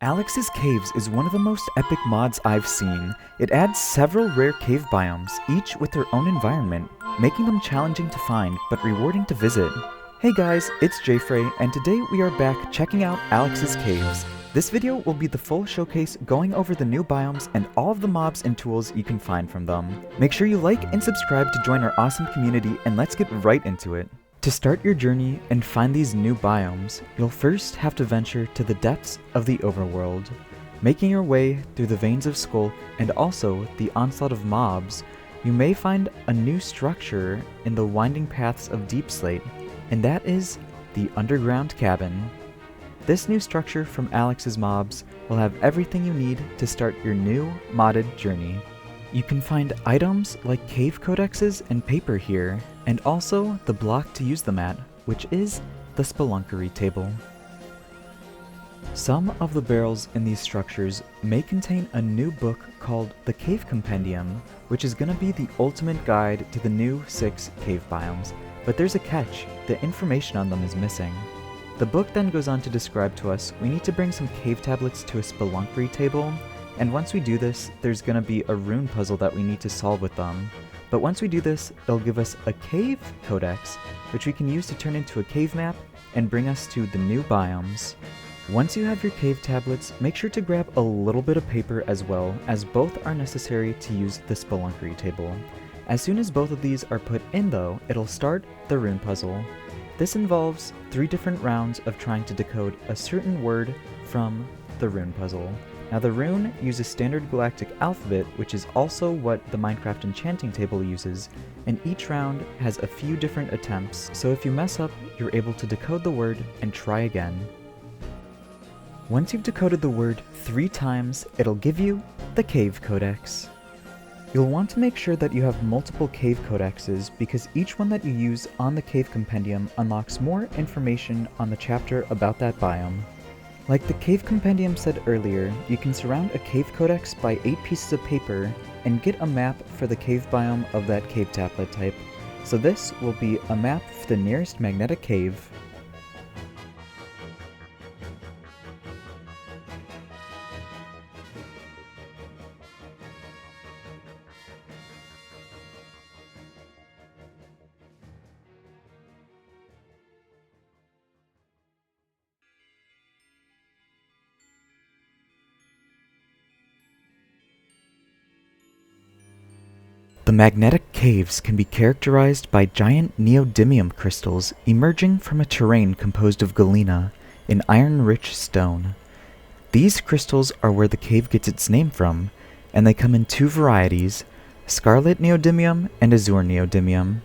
Alex's Caves is one of the most epic mods I've seen. It adds several rare cave biomes, each with their own environment, making them challenging to find but rewarding to visit. Hey guys, it's Jayfrey, and today we are back checking out Alex's Caves. This video will be the full showcase going over the new biomes and all of the mobs and tools you can find from them. Make sure you like and subscribe to join our awesome community, and let's get right into it. To start your journey and find these new biomes, you'll first have to venture to the depths of the Overworld. Making your way through the Veins of Skull and also the onslaught of mobs, you may find a new structure in the winding paths of Deep Slate, and that is the Underground Cabin. This new structure from Alex's mobs will have everything you need to start your new modded journey. You can find items like cave codexes and paper here, and also the block to use them at, which is the Spelunkery table. Some of the barrels in these structures may contain a new book called the Cave Compendium, which is going to be the ultimate guide to the new 6 cave biomes, but there's a catch: the information on them is missing. The book then goes on to describe to us we need to bring some cave tablets to a Spelunkery table, and once we do this, there's gonna be a rune puzzle that we need to solve with them. But once we do this, it'll give us a cave codex, which we can use to turn into a cave map and bring us to the new biomes. Once you have your cave tablets, make sure to grab a little bit of paper as well, as both are necessary to use the Spelunkery table. As soon as both of these are put in though, it'll start the rune puzzle. This involves 3 different rounds of trying to decode a certain word from the rune puzzle. Now the rune uses standard galactic alphabet, which is also what the Minecraft enchanting table uses, and each round has a few different attempts, so if you mess up, you're able to decode the word and try again. Once you've decoded the word 3 times, it'll give you the Cave Codex. You'll want to make sure that you have multiple cave codexes, because each one that you use on the Cave Compendium unlocks more information on the chapter about that biome. Like the Cave Compendium said earlier, you can surround a cave codex by 8 pieces of paper and get a map for the cave biome of that cave tablet type. So this will be a map for the nearest magnetic cave. The magnetic caves can be characterized by giant neodymium crystals emerging from a terrain composed of galena, an iron-rich stone. These crystals are where the cave gets its name from, and they come in 2 varieties: scarlet neodymium and azure neodymium.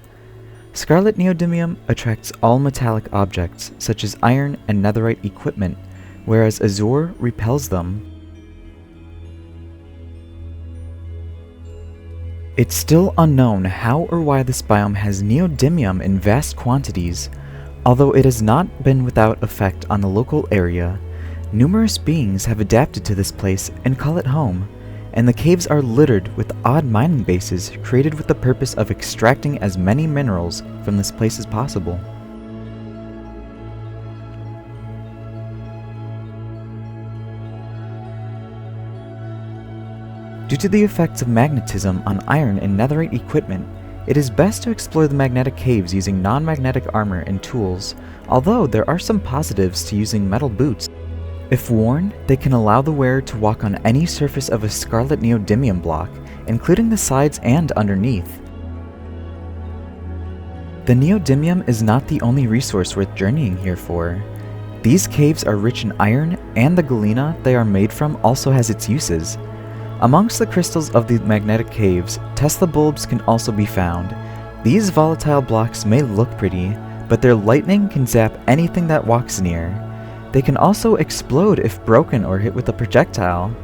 Scarlet neodymium attracts all metallic objects, such as iron and netherite equipment, whereas azure repels them. It's still unknown how or why this biome has neodymium in vast quantities. Although it has not been without effect on the local area, numerous beings have adapted to this place and call it home, and the caves are littered with odd mining bases created with the purpose of extracting as many minerals from this place as possible. Due to the effects of magnetism on iron and netherite equipment, it is best to explore the magnetic caves using non-magnetic armor and tools, although there are some positives to using metal boots. If worn, they can allow the wearer to walk on any surface of a scarlet neodymium block, including the sides and underneath. The neodymium is not the only resource worth journeying here for. These caves are rich in iron, and the galena they are made from also has its uses. Amongst the crystals of the magnetic caves, Tesla bulbs can also be found. These volatile blocks may look pretty, but their lightning can zap anything that walks near. They can also explode if broken or hit with a projectile.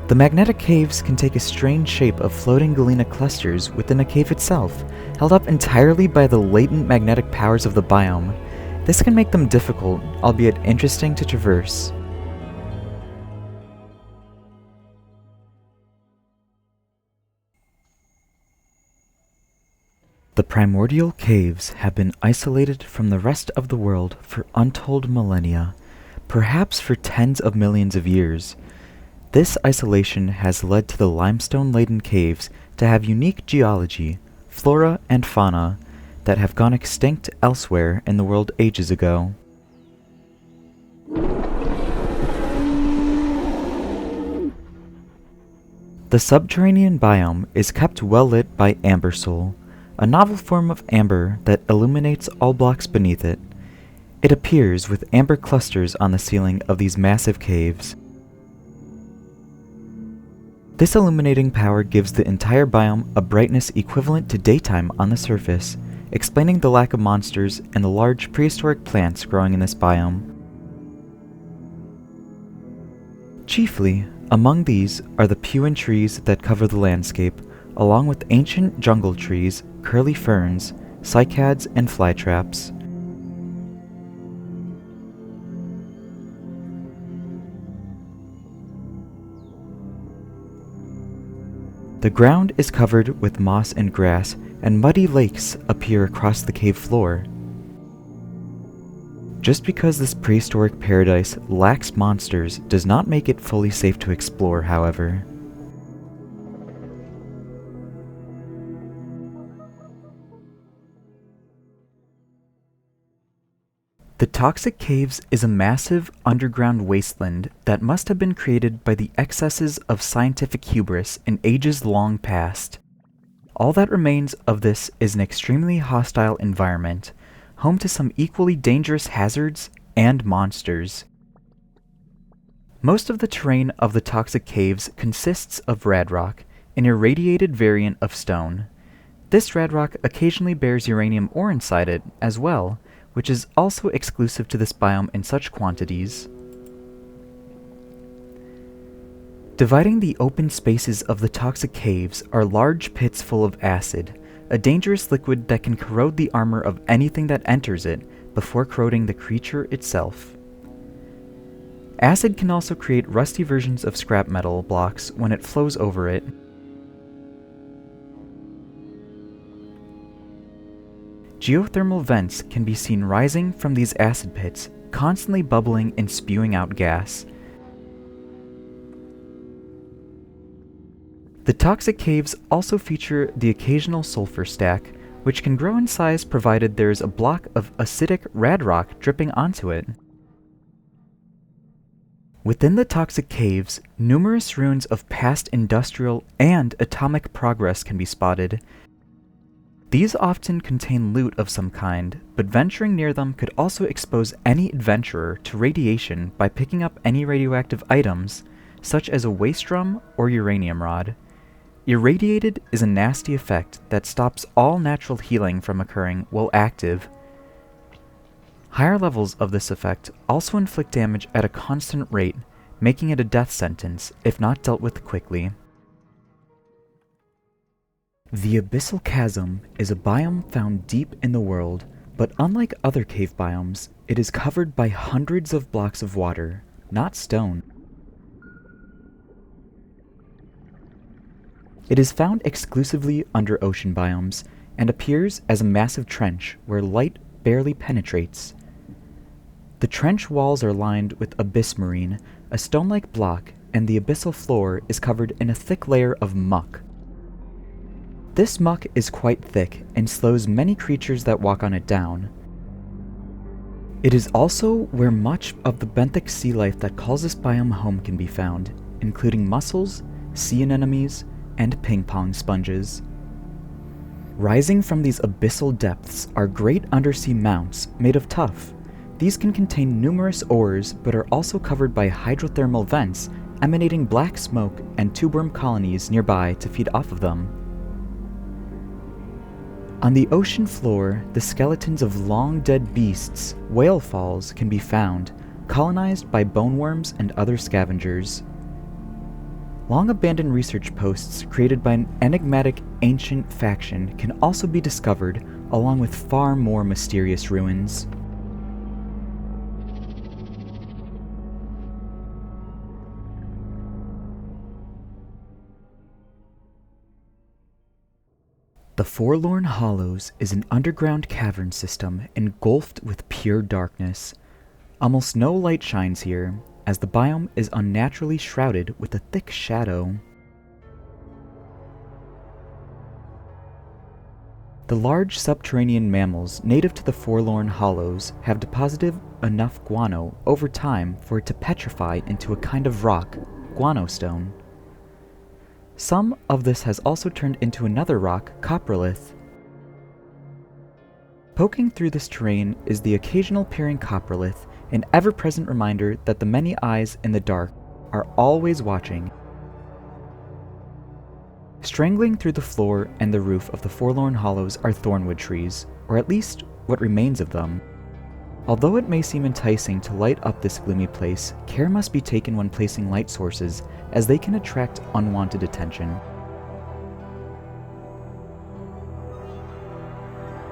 The magnetic caves can take a strange shape of floating galena clusters within a cave itself, held up entirely by the latent magnetic powers of the biome. This can make them difficult, albeit interesting to traverse. The Primordial Caves have been isolated from the rest of the world for untold millennia, perhaps for tens of millions of years. This isolation has led to the limestone-laden caves to have unique geology, flora and fauna that have gone extinct elsewhere in the world ages ago. The subterranean biome is kept well lit by amber soul, a novel form of amber that illuminates all blocks beneath it. It appears with amber clusters on the ceiling of these massive caves. This illuminating power gives the entire biome a brightness equivalent to daytime on the surface, explaining the lack of monsters and the large prehistoric plants growing in this biome. Chiefly, among these are the puin trees that cover the landscape, along with ancient jungle trees, curly ferns, cycads, and flytraps. The ground is covered with moss and grass, and muddy lakes appear across the cave floor. Just because this prehistoric paradise lacks monsters does not make it fully safe to explore, however. The Toxic Caves is a massive underground wasteland that must have been created by the excesses of scientific hubris in ages long past. All that remains of this is an extremely hostile environment, home to some equally dangerous hazards and monsters. Most of the terrain of the Toxic Caves consists of radrock, an irradiated variant of stone. This radrock occasionally bears uranium ore inside it as well, which is also exclusive to this biome in such quantities. Dividing the open spaces of the Toxic Caves are large pits full of acid, a dangerous liquid that can corrode the armor of anything that enters it before corroding the creature itself. Acid can also create rusty versions of scrap metal blocks when it flows over it. Geothermal vents can be seen rising from these acid pits, constantly bubbling and spewing out gas. The Toxic Caves also feature the occasional sulfur stack, which can grow in size provided there is a block of acidic radrock dripping onto it. Within the Toxic Caves, numerous ruins of past industrial and atomic progress can be spotted. These often contain loot of some kind, but venturing near them could also expose any adventurer to radiation by picking up any radioactive items, such as a waste drum or uranium rod. Irradiated is a nasty effect that stops all natural healing from occurring while active. Higher levels of this effect also inflict damage at a constant rate, making it a death sentence if not dealt with quickly. The Abyssal Chasm is a biome found deep in the world, but unlike other cave biomes, it is covered by hundreds of blocks of water, not stone. It is found exclusively under ocean biomes, and appears as a massive trench where light barely penetrates. The trench walls are lined with abyss marine, a stone-like block, and the abyssal floor is covered in a thick layer of muck. This muck is quite thick and slows many creatures that walk on it down. It is also where much of the benthic sea life that calls this biome home can be found, including mussels, sea anemones, and ping-pong sponges. Rising from these abyssal depths are great undersea mounts made of tuff. These can contain numerous ores, but are also covered by hydrothermal vents emanating black smoke and tubeworm colonies nearby to feed off of them. On the ocean floor, the skeletons of long-dead beasts, whale falls, can be found, colonized by boneworms and other scavengers. Long-abandoned research posts created by an enigmatic ancient faction can also be discovered, along with far more mysterious ruins. The Forlorn Hollows is an underground cavern system engulfed with pure darkness. Almost no light shines here, as the biome is unnaturally shrouded with a thick shadow. The large subterranean mammals native to the Forlorn Hollows have deposited enough guano over time for it to petrify into a kind of rock, guano stone. Some of this has also turned into another rock, coprolith. Poking through this terrain is the occasional peering coprolith, an ever-present reminder that the many eyes in the dark are always watching. Strangling through the floor and the roof of the Forlorn Hollows are thornwood trees, or at least what remains of them. Although it may seem enticing to light up this gloomy place, care must be taken when placing light sources, as they can attract unwanted attention.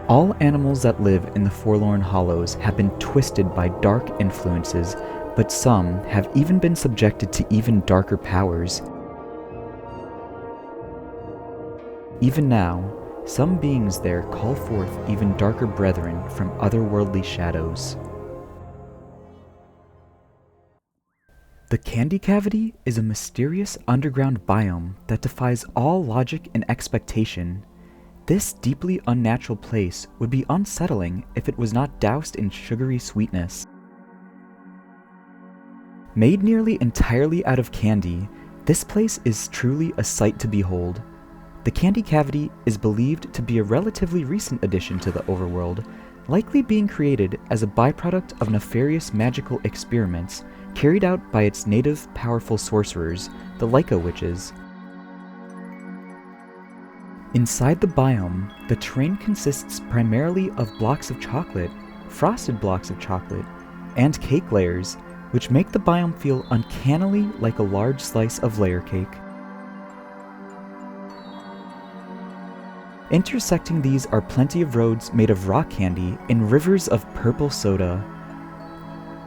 All animals that live in the Forlorn Hollows have been twisted by dark influences, but some have even been subjected to even darker powers. Even now, some beings there call forth even darker brethren from otherworldly shadows. The Candy Cavity is a mysterious underground biome that defies all logic and expectation. This deeply unnatural place would be unsettling if it was not doused in sugary sweetness. Made nearly entirely out of candy, this place is truly a sight to behold. The Candy Cavity is believed to be a relatively recent addition to the Overworld, likely being created as a byproduct of nefarious magical experiments carried out by its native powerful sorcerers, the Lyca Witches. Inside the biome, the terrain consists primarily of blocks of chocolate, frosted blocks of chocolate, and cake layers, which make the biome feel uncannily like a large slice of layer cake. Intersecting these are plenty of roads made of rock candy and rivers of purple soda.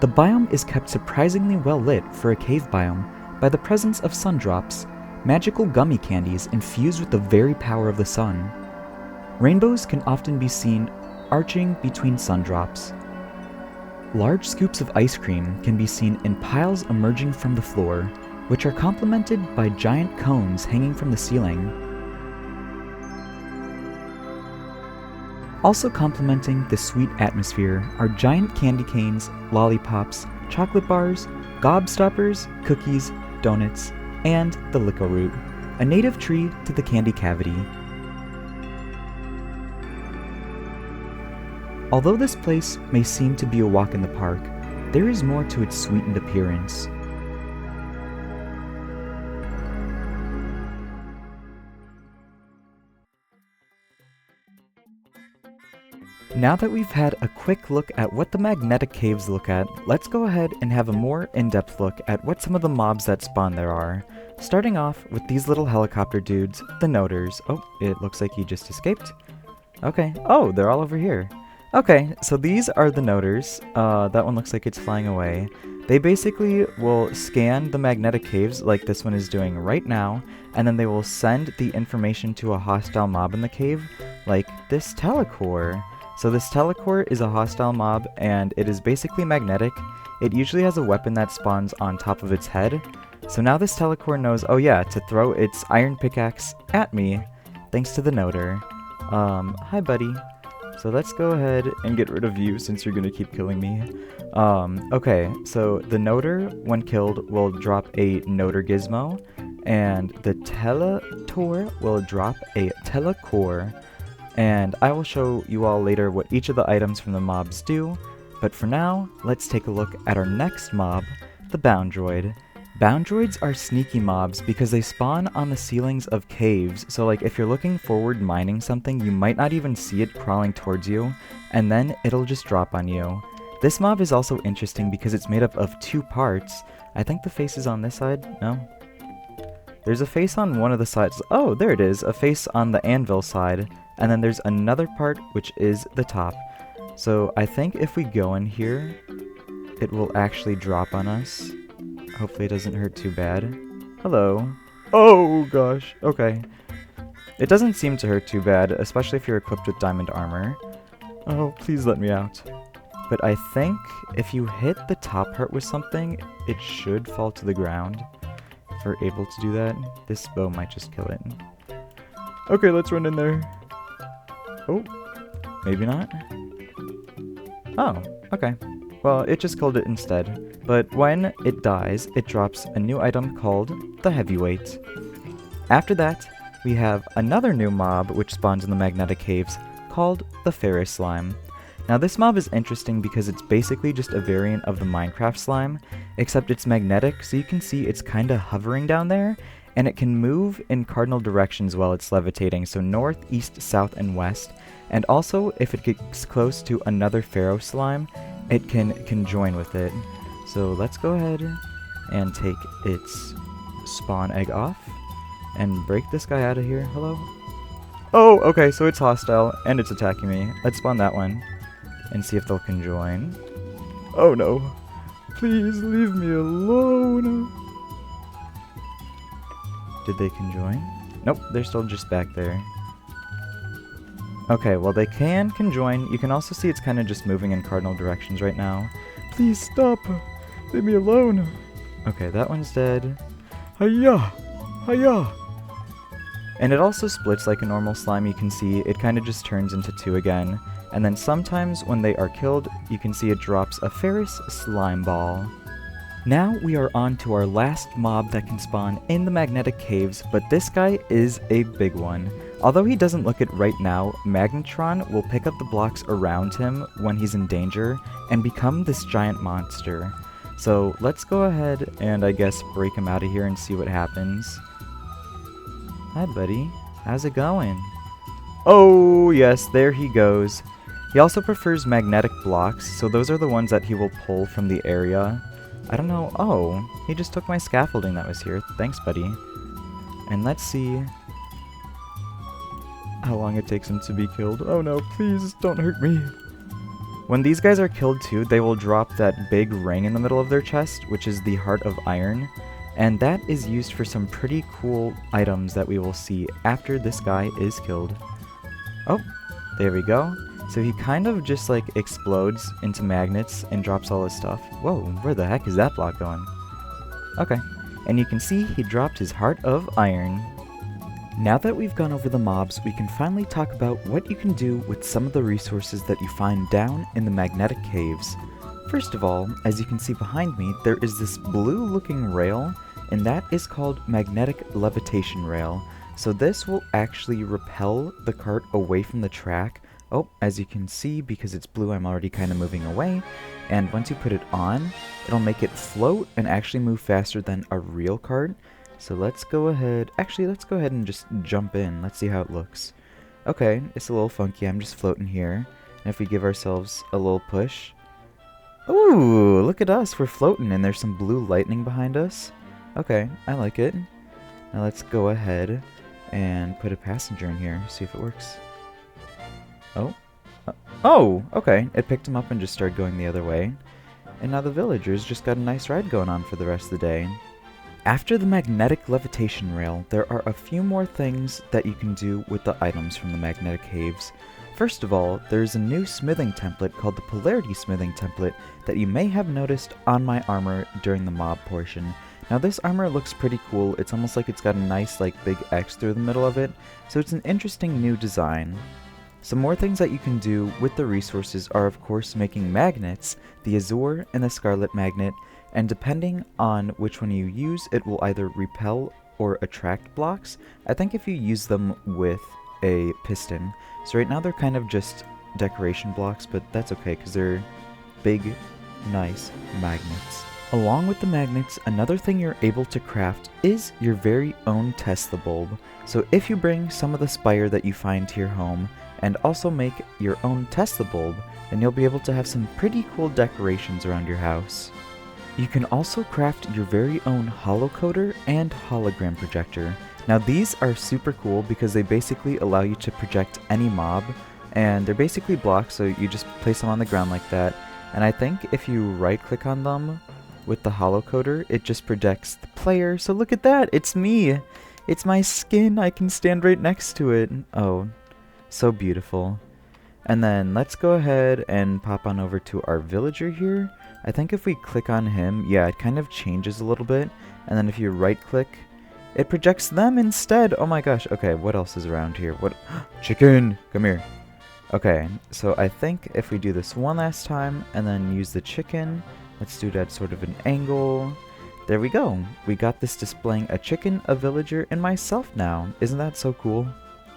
The biome is kept surprisingly well lit for a cave biome by the presence of sundrops, magical gummy candies infused with the very power of the sun. Rainbows can often be seen arching between sundrops. Large scoops of ice cream can be seen in piles emerging from the floor, which are complemented by giant cones hanging from the ceiling. Also complementing the sweet atmosphere are giant candy canes, lollipops, chocolate bars, gobstoppers, cookies, donuts, and the licorice root, a native tree to the Candy Cavity. Although this place may seem to be a walk in the park, there is more to its sweetened appearance. Now that we've had a quick look at what the magnetic caves look at, let's go ahead and have a more in-depth look at what some of the mobs that spawn there are. Starting off with these little helicopter dudes, the noters. Oh, it looks like he just escaped. Okay. Oh, they're all over here. Okay, so these are the noters. That one looks like it's flying away. They basically will scan the magnetic caves like this one is doing right now, and then they will send the information to a hostile mob in the cave, like this telecore. So this telecore is a hostile mob, and it is basically magnetic. It usually has a weapon that spawns on top of its head. So now this telecore knows, oh yeah, to throw its iron pickaxe at me, thanks to the noter. Hi buddy. So let's go ahead and get rid of you since you're gonna keep killing me. Okay, so the noter, when killed, will drop a noter gizmo, and the teletor will drop a telecore. And I will show you all later what each of the items from the mobs do, but for now, let's take a look at our next mob, the Boundroid. Boundroids are sneaky mobs because they spawn on the ceilings of caves, so like if you're looking forward mining something, you might not even see it crawling towards you, and then it'll just drop on you. This mob is also interesting because it's made up of two parts. I think the face is on this side? No? There's a face on one of the sides. Oh, there it is, a face on the anvil side. And then there's another part, which is the top. So I think if we go in here, it will actually drop on us. Hopefully it doesn't hurt too bad. Hello. Oh gosh, okay. It doesn't seem to hurt too bad, especially if you're equipped with diamond armor. Oh, please let me out. But I think if you hit the top part with something, it should fall to the ground. If we're able to do that, this bow might just kill it. Okay, let's run in there. Oh, maybe not. Oh, okay. Well, it just killed it instead. But when it dies, it drops a new item called the Heavyweight. After that, we have another new mob which spawns in the magnetic caves called the Ferrous Slime. Now this mob is interesting because it's basically just a variant of the Minecraft slime, except it's magnetic, so you can see it's kinda hovering down there, and it can move in cardinal directions while it's levitating, so north, east, south, and west. And also, if it gets close to another Pharaoh slime, it can conjoin with it. So let's go ahead and take its spawn egg off and break this guy out of here. Hello? Oh, okay, so it's hostile and it's attacking me. Let's spawn that one and see if they'll conjoin. Oh no. Please leave me alone. Did they conjoin? Nope, they're still just back there. Okay, well they can conjoin. You can also see it's kind of just moving in cardinal directions right now. Please stop. Leave me alone. Okay, that one's dead. Hiya! Hiya! And it also splits like a normal slime. You can see it kind of just turns into two again. And then sometimes when they are killed, you can see it drops a ferrous slime ball. Now we are on to our last mob that can spawn in the magnetic caves, but this guy is a big one. Although he doesn't look it right now, Magnetron will pick up the blocks around him when he's in danger and become this giant monster. So let's go ahead and I guess break him out of here and see what happens. Hi buddy, how's it going? Oh yes, there he goes. He also prefers magnetic blocks, so those are the ones that he will pull from the area. I don't know. Oh, he just took my scaffolding that was here. Thanks, buddy. And let's see how long it takes him to be killed. Oh no, please don't hurt me. When these guys are killed too, they will drop that big ring in the middle of their chest, which is the Heart of Iron. And that is used for some pretty cool items that we will see after this guy is killed. Oh, there we go. So he kind of just like explodes into magnets and drops all his stuff. Whoa, where the heck is that block going? Okay, and you can see he dropped his Heart of Iron. Now that we've gone over the mobs, we can finally talk about what you can do with some of the resources that you find down in the magnetic caves. First of all, as you can see behind me, there is this blue looking rail, and that is called Magnetic Levitation Rail. So this will actually repel the cart away from the track. Oh, as you can see, because it's blue, I'm already kind of moving away. And once you put it on, it'll make it float and actually move faster than a real cart. So let's go ahead, actually let's go ahead and just jump in. Let's see how it looks. Okay, it's a little funky, I'm just floating here. And if we give ourselves a little push. Ooh, look at us, we're floating and there's some blue lightning behind us. Okay, I like it. Now let's go ahead and put a passenger in here, see if it works. Oh. Oh, okay. It picked him up and just started going the other way. And now the villagers just got a nice ride going on for the rest of the day. After the magnetic levitation rail, there are a few more things that you can do with the items from the magnetic caves. First of all, there's a new smithing template called the Polarity Smithing Template that you may have noticed on my armor during the mob portion. Now this armor looks pretty cool. It's almost like it's got a nice like big X through the middle of it, so it's an interesting new design. Some more things that you can do with the resources are of course making magnets, the Azure and the Scarlet Magnet, and depending on which one you use, it will either repel or attract blocks. I think if you use them with a piston. So right now they're kind of just decoration blocks, but that's okay because they're big, nice magnets. Along with the magnets, another thing you're able to craft is your very own Tesla bulb. So if you bring some of the spire that you find to your home and also make your own Tesla bulb, then you'll be able to have some pretty cool decorations around your house. You can also craft your very own holocoder and hologram projector. Now these are super cool because they basically allow you to project any mob, and they're basically blocks, so you just place them on the ground like that. And I think if you right click on them with the holocoder, it just projects the player. So look at that, it's me! It's my skin. I can stand right next to it. Oh, so beautiful. And then let's go ahead and pop on over to our villager here. I think if we click on him, yeah, it kind of changes a little bit. And then if you right click, it projects them instead. Oh my gosh. Okay, what else is around here? What? Chicken! Come here. Okay, so I think if we do this one last time and then use the chicken, let's do it at sort of an angle. There we go. We got this displaying a chicken, a villager, and myself now. Isn't that so cool?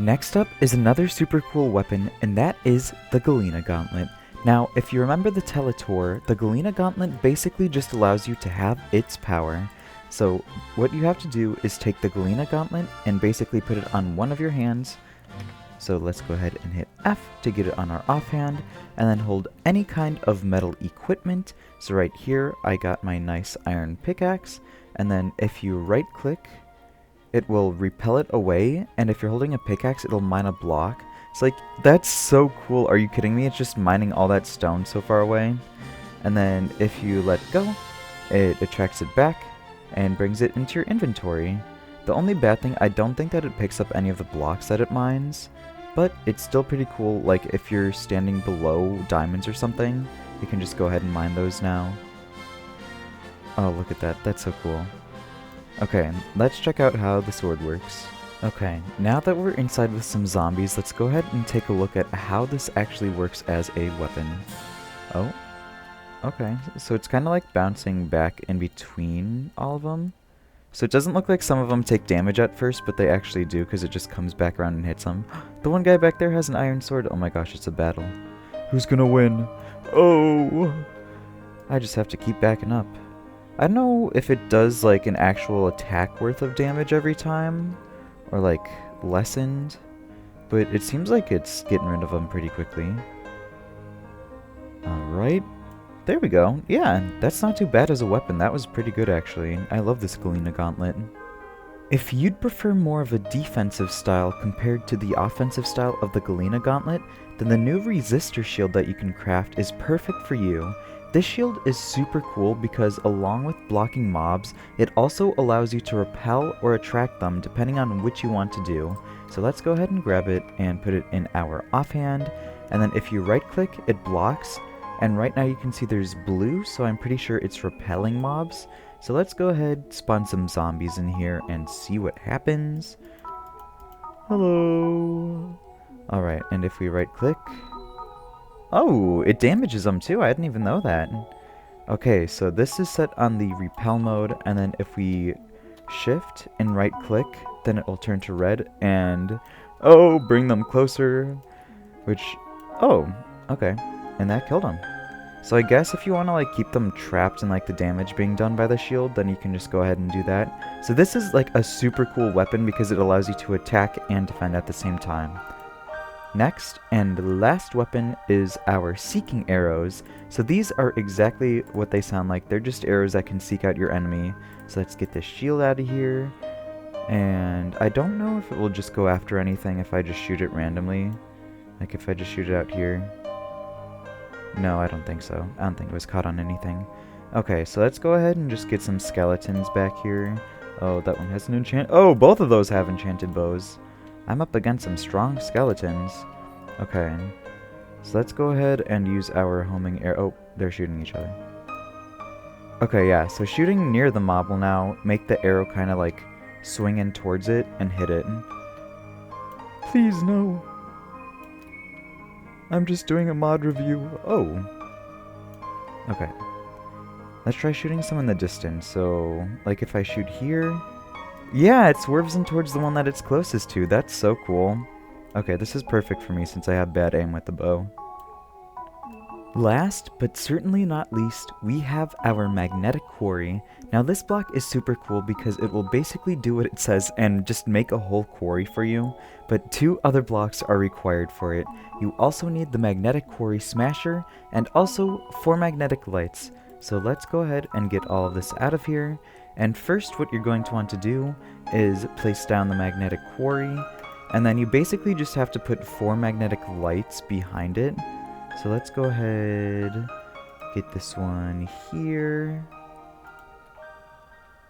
Next up is another super cool weapon, and that is the Galena Gauntlet. Now, if you remember the Teletor, the Galena Gauntlet basically just allows you to have its power. So what you have to do is take the Galena Gauntlet and basically put it on one of your hands. So let's go ahead and hit F to get it on our offhand, and then hold any kind of metal equipment. So right here, I got my nice iron pickaxe, and then if you right click, it will repel it away, and if you're holding a pickaxe, it'll mine a block. It's like, that's so cool. Are you kidding me? It's just mining all that stone so far away. And then if you let go, it attracts it back and brings it into your inventory. The only bad thing, I don't think that it picks up any of the blocks that it mines, but it's still pretty cool. Like if you're standing below diamonds or something, you can just go ahead and mine those now. Oh, look at that. That's so cool. Okay, let's check out how the sword works. Okay, now that we're inside with some zombies, let's go ahead and take a look at how this actually works as a weapon. Oh, okay, so it's kind of like bouncing back in between all of them. So it doesn't look like some of them take damage at first, but they actually do because it just comes back around and hits them. The one guy back there has an iron sword. Oh my gosh, it's a battle. Who's gonna win? Oh! I just have to keep backing up. I don't know if it does like an actual attack worth of damage every time, or like lessened, but it seems like it's getting rid of them pretty quickly. Alright, there we go. Yeah, that's not too bad as a weapon. That was pretty good actually. I love this Galena Gauntlet. If you'd prefer more of a defensive style compared to the offensive style of the Galena Gauntlet, then the new resistor shield that you can craft is perfect for you. This shield is super cool because along with blocking mobs, it also allows you to repel or attract them depending on which you want to do. So let's go ahead and grab it and put it in our offhand, and then if you right click, it blocks, and right now you can see there's blue, so I'm pretty sure it's repelling mobs. So let's go ahead, spawn some zombies in here and see what happens. Hello! Alright, and if we right click, oh, it damages them too. I didn't even know that. Okay, so this is set on the repel mode, and then if we shift and right click, then it will turn to red, and oh, bring them closer, which, oh, okay, and that killed them. So I guess if you want to like keep them trapped in like the damage being done by the shield, then you can just go ahead and do that. So this is like a super cool weapon because it allows you to attack and defend at the same time. Next, and last weapon is our seeking arrows. So these are exactly what they sound like. They're just arrows that can seek out your enemy. So let's get this shield out of here. And I don't know if it will just go after anything if I just shoot it randomly. Like if I just shoot it out here. No, I don't think so. I don't think it was caught on anything. Okay, so let's go ahead and just get some skeletons back here. Oh, that one has an enchant. Oh, both of those have enchanted bows. I'm up against some strong skeletons. Okay, so let's go ahead and use our homing arrow. Oh, they're shooting each other. Okay, yeah, so shooting near the mob will now make the arrow kind of like swing in towards it and hit it. Please, no. I'm just doing a mod review. Oh. Okay. Let's try shooting some in the distance. So, like if I shoot here... Yeah, it swerves in towards the one that it's closest to. That's so cool. Okay, this is perfect for me since I have bad aim with the bow. Last, but certainly not least, we have our magnetic quarry. Now this block is super cool because it will basically do what it says and just make a whole quarry for you, but 2 other blocks are required for it. You also need the magnetic quarry smasher and also 4 magnetic lights. So let's go ahead and get all of this out of here. And first what you're going to want to do is place down the magnetic quarry, and then you basically just have to put 4 magnetic lights behind it. So let's go ahead, get this one here,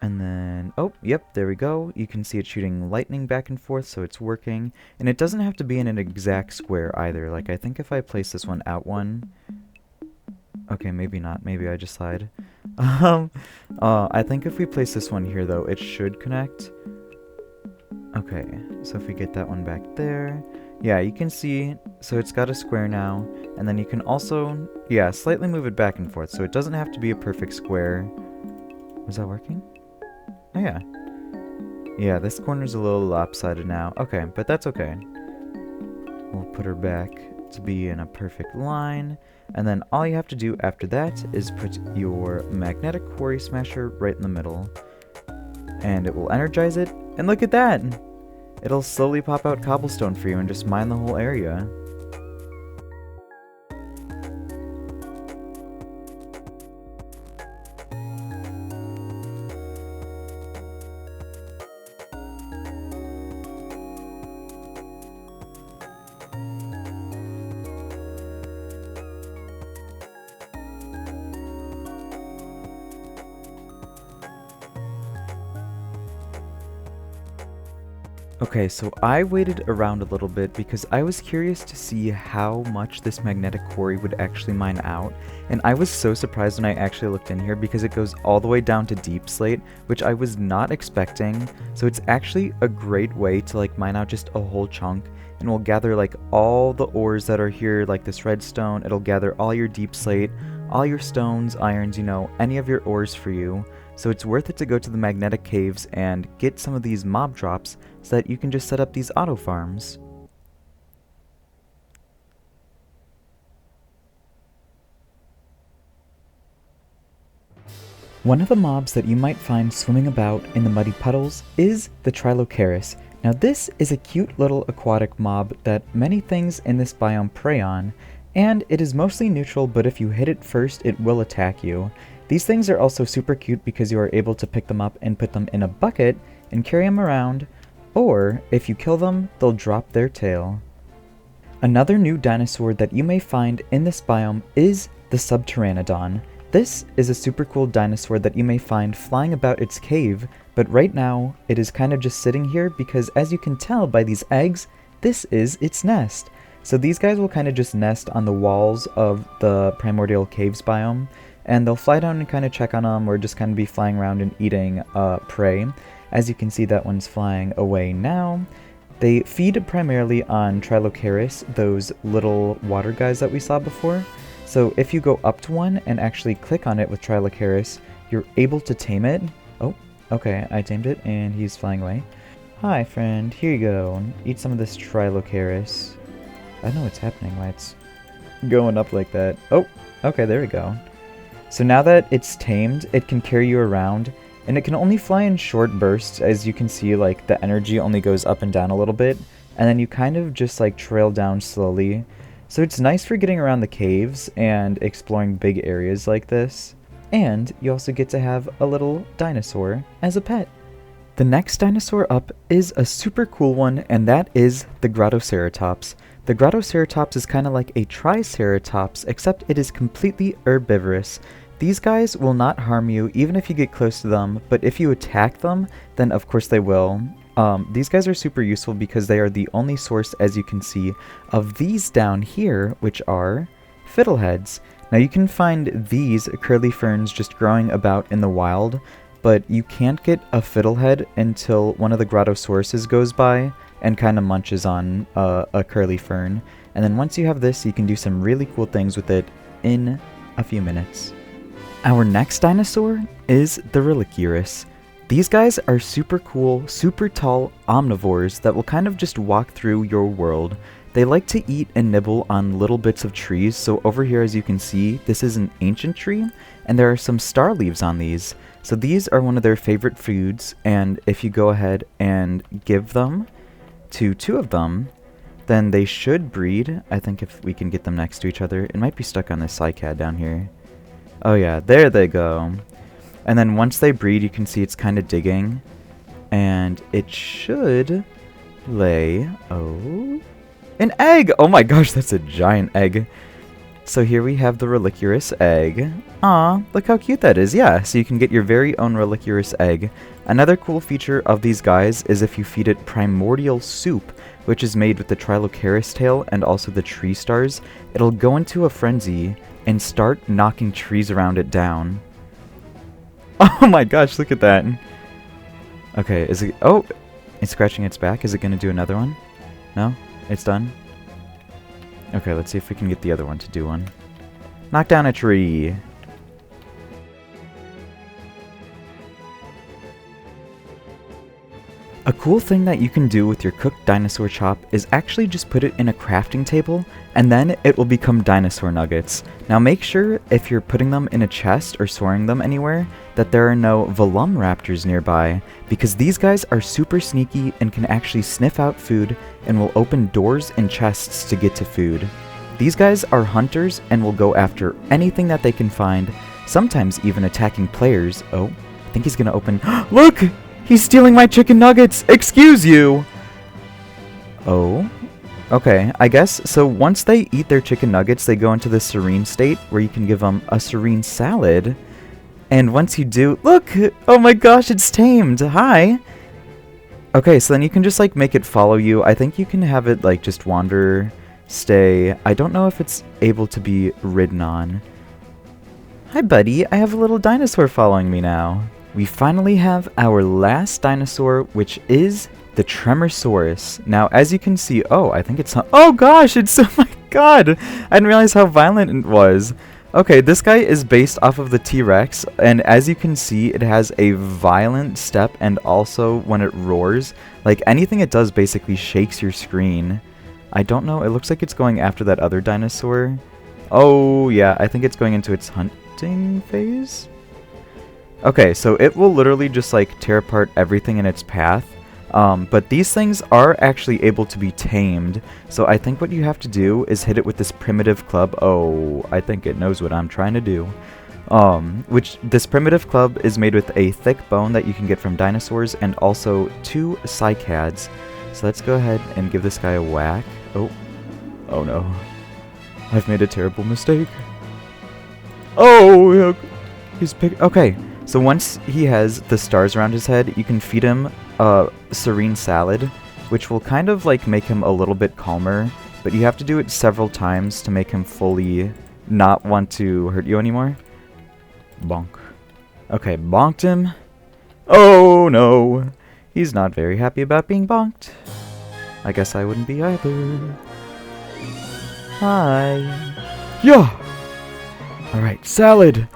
And then, oh, yep, there we go. You can see it shooting lightning back and forth, so it's working. And it doesn't have to be in an exact square either. Like, I think if I place this one out one... Okay, maybe not. Maybe I just lied. I think if we place this one here, though, it should connect. Okay, so if we get that one back there... Yeah, you can see, so it's got a square now. And then you can also, yeah, slightly move it back and forth, so it doesn't have to be a perfect square. Was that working? Oh, yeah. Yeah, this corner's a little lopsided now. Okay, but that's okay. We'll put her back to be in a perfect line. And then all you have to do after that is put your magnetic quarry smasher right in the middle. And it will energize it. And look at that! It'll slowly pop out cobblestone for you and just mine the whole area. Okay, so I waited around a little bit because I was curious to see how much this magnetic quarry would actually mine out, and I was so surprised when I actually looked in here because it goes all the way down to deep slate, which I was not expecting. So it's actually a great way to like mine out just a whole chunk, and we'll gather like all the ores that are here, like this redstone. It'll gather all your deep slate, all your stones, irons, you know, any of your ores for you. So it's worth it to go to the magnetic caves and get some of these mob drops so that you can just set up these auto farms. One of the mobs that you might find swimming about in the muddy puddles is the Trilocaris. Now this is a cute little aquatic mob that many things in this biome prey on, and it is mostly neutral, but if you hit it first, it will attack you. These things are also super cute because you are able to pick them up and put them in a bucket and carry them around, or if you kill them, they'll drop their tail. Another new dinosaur that you may find in this biome is the Subterranodon. This is a super cool dinosaur that you may find flying about its cave, but right now it is kind of just sitting here because, as you can tell by these eggs, this is its nest. So these guys will kind of just nest on the walls of the Primordial Caves biome, and they'll fly down and kind of check on them, or just kind of be flying around and eating prey. As you can see, that one's flying away now. They feed primarily on Trilocaris, those little water guys that we saw before. So if you go up to one and actually click on it with Trilocaris, you're able to tame it. Oh, okay, I tamed it and he's flying away. Hi friend, here you go. Eat some of this Trilocaris. I don't know what's happening, why it's going up like that. Oh, okay, there we go. So now that it's tamed, it can carry you around, and it can only fly in short bursts. As you can see, like, the energy only goes up and down a little bit, and then you kind of just like trail down slowly. So it's nice for getting around the caves and exploring big areas like this. And you also get to have a little dinosaur as a pet. The next dinosaur up is a super cool one, and that is the Grottoceratops. The Grottoceratops is kind of like a Triceratops, except it is completely herbivorous. These guys will not harm you even if you get close to them, but if you attack them, then of course they will. These guys are super useful because they are the only source, as you can see, of these down here, which are fiddleheads. Now you can find these curly ferns just growing about in the wild, but you can't get a fiddlehead until one of the Grottosauruses goes by and kind of munches on a curly fern. And then once you have this, you can do some really cool things with it in a few minutes. Our next dinosaur is the Reliquurus. These guys are super cool, super tall omnivores that will kind of just walk through your world. They like to eat and nibble on little bits of trees, so over here, as you can see, this is an ancient tree, and there are some star leaves on these. So these are one of their favorite foods, and if you go ahead and give them to two of them, then they should breed. I think if we can get them next to each other. It might be stuck on this cycad down here. Oh yeah, there they go. And then once they breed, you can see it's kind of digging, and it should lay, an egg! Oh my gosh, that's a giant egg. So here we have the Reliquurous egg. Aw, look how cute that is. Yeah, so you can get your very own Reliquurous egg. Another cool feature of these guys is if you feed it Primordial Soup, which is made with the Trilocaris tail and also the tree stars, it'll go into a frenzy and start knocking trees around it down. Oh my gosh, look at that. Okay, is it... Oh! It's scratching its back. Is it going to do another one? No? It's done? Okay, let's see if we can get the other one to do one. Knock down a tree! A cool thing that you can do with your cooked dinosaur chop is actually just put it in a crafting table, and then it will become dinosaur nuggets. Now make sure, if you're putting them in a chest or storing them anywhere, that there are no velociraptors nearby, because these guys are super sneaky and can actually sniff out food and will open doors and chests to get to food. These guys are hunters and will go after anything that they can find, sometimes even attacking players. Oh, I think he's gonna open... Look! He's stealing my chicken nuggets! Excuse you! Oh? Okay, I guess, so once they eat their chicken nuggets, they go into the serene state, where you can give them a serene salad. And once you do... Look! Oh my gosh, it's tamed! Hi! Okay, so then you can just, like, make it follow you. I think you can have it, like, just wander, stay. I don't know if it's able to be ridden on. Hi, buddy. I have a little dinosaur following me now. We finally have our last dinosaur, which is the Tremorsaurus. Now, as you can see, oh, I think it's... Oh gosh, it's... Oh my god! I didn't realize how violent it was. Okay, this guy is based off of the T-Rex, and as you can see, it has a violent step, and also when it roars, like anything it does basically shakes your screen. I don't know, it looks like it's going after that other dinosaur. Oh, yeah, I think it's going into its hunting phase? Okay, so it will literally just like tear apart everything in its path, but these things are actually able to be tamed, so I think what you have to do is hit it with this primitive club. Oh, I think it knows what I'm trying to do. Which this primitive club is made with a thick bone that you can get from dinosaurs and also 2 cycads. So let's go ahead and give this guy a whack. Oh no. I've made a terrible mistake. Oh, he's okay. So once he has the stars around his head, you can feed him a serene salad, which will kind of like make him a little bit calmer, but you have to do it several times to make him fully not want to hurt you anymore. Bonk. Okay, bonked him. Oh no! He's not very happy about being bonked. I guess I wouldn't be either. Hi. Yeah! Alright, salad!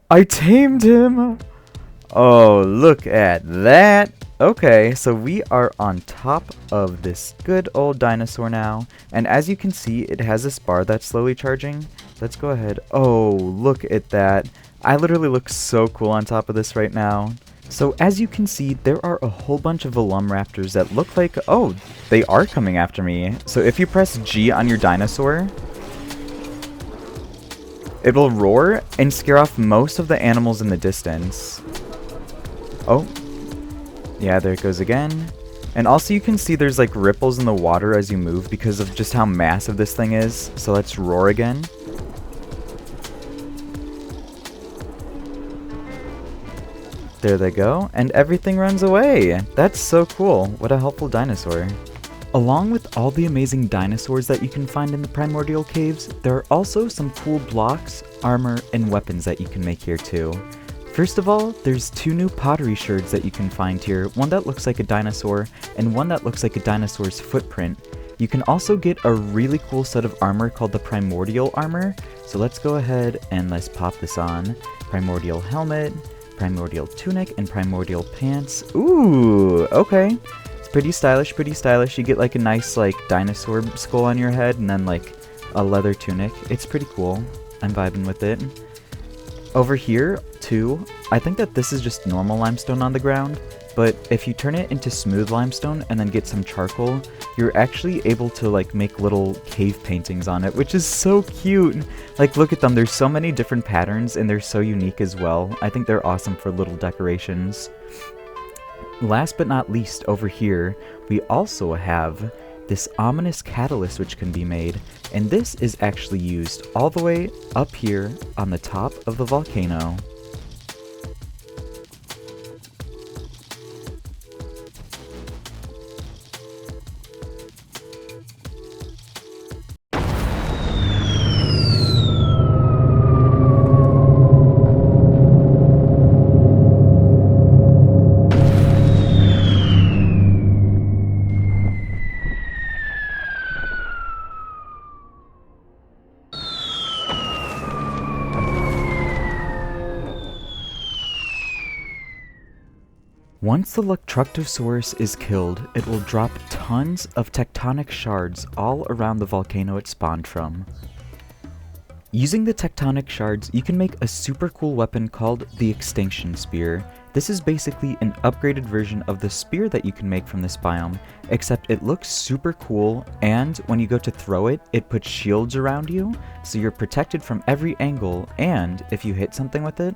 I tamed him! Oh, look at that! Okay, so we are on top of this good old dinosaur now. And as you can see, it has this bar that's slowly charging. Let's go ahead. Oh, look at that. I literally look so cool on top of this right now. So as you can see, there are a whole bunch of velociraptors that look like, oh, they are coming after me. So if you press G on your dinosaur, it will roar and scare off most of the animals in the distance. Oh. Yeah, there it goes again. And also you can see there's like ripples in the water as you move because of just how massive this thing is. So let's roar again. There they go. And everything runs away. That's so cool. What a helpful dinosaur. Along with all the amazing dinosaurs that you can find in the Primordial Caves, there are also some cool blocks, armor, and weapons that you can make here too. First of all, there's 2 new pottery sherds that you can find here, one that looks like a dinosaur, and one that looks like a dinosaur's footprint. You can also get a really cool set of armor called the Primordial Armor, so let's go ahead and let's pop this on. Primordial Helmet, Primordial Tunic, and Primordial Pants. Ooh, okay. Pretty stylish, pretty stylish. You get like a nice like dinosaur skull on your head and then like a leather tunic. It's pretty cool. I'm vibing with it. Over here too, I think that this is just normal limestone on the ground, but if you turn it into smooth limestone and then get some charcoal, you're actually able to like make little cave paintings on it, which is so cute. Like look at them, there's so many different patterns and they're so unique as well. I think they're awesome for little decorations. Last but not least, over here, we also have this ominous catalyst which can be made, and this is actually used all the way up here on the top of the volcano. Once the Luctructosaurus is killed, it will drop tons of tectonic shards all around the volcano it spawned from. Using the tectonic shards, you can make a super cool weapon called the Extinction Spear. This is basically an upgraded version of the spear that you can make from this biome, except it looks super cool, and when you go to throw it, it puts shields around you, so you're protected from every angle, and if you hit something with it,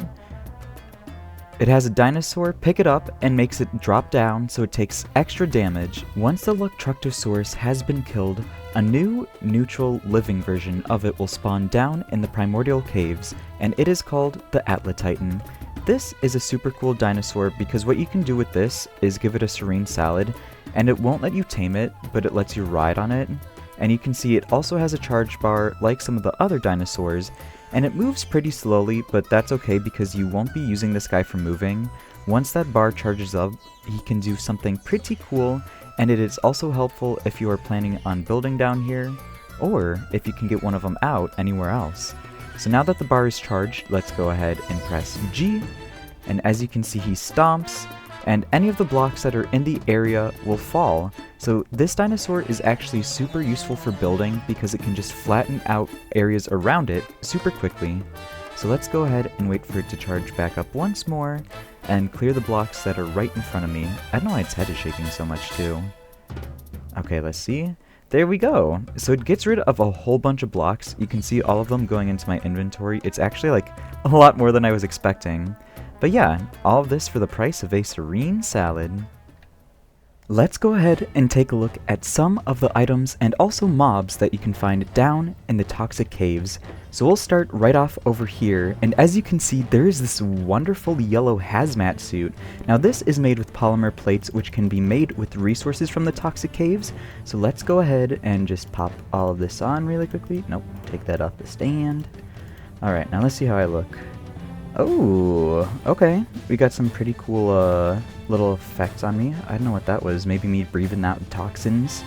it has a dinosaur pick it up and makes it drop down so it takes extra damage. Once the Luctructosaurus has been killed, a new neutral living version of it will spawn down in the Primordial Caves, and it is called the Atla-Titan. This is a super cool dinosaur because what you can do with this is give it a serene salad, and it won't let you tame it, but it lets you ride on it. And you can see it also has a charge bar like some of the other dinosaurs, and it moves pretty slowly, but that's okay because you won't be using this guy for moving. Once that bar charges up, he can do something pretty cool, and it is also helpful if you are planning on building down here, or if you can get one of them out anywhere else. So now that the bar is charged, let's go ahead and press G, and as you can see he stomps, and any of the blocks that are in the area will fall. So this dinosaur is actually super useful for building because it can just flatten out areas around it super quickly. So let's go ahead and wait for it to charge back up once more and clear the blocks that are right in front of me. I don't know why its head is shaking so much too. Okay, let's see. There we go. So it gets rid of a whole bunch of blocks. You can see all of them going into my inventory. It's actually like a lot more than I was expecting. But yeah, all of this for the price of a serene salad. Let's go ahead and take a look at some of the items and also mobs that you can find down in the toxic caves. So we'll start right off over here, and as you can see there is this wonderful yellow hazmat suit. Now this is made with polymer plates which can be made with resources from the toxic caves. So let's go ahead and just pop all of this on really quickly. Nope, take that off the stand. Alright, now let's see how I look. Oh, okay. We got some pretty cool little effects on me. I don't know what that was. Maybe me breathing out toxins.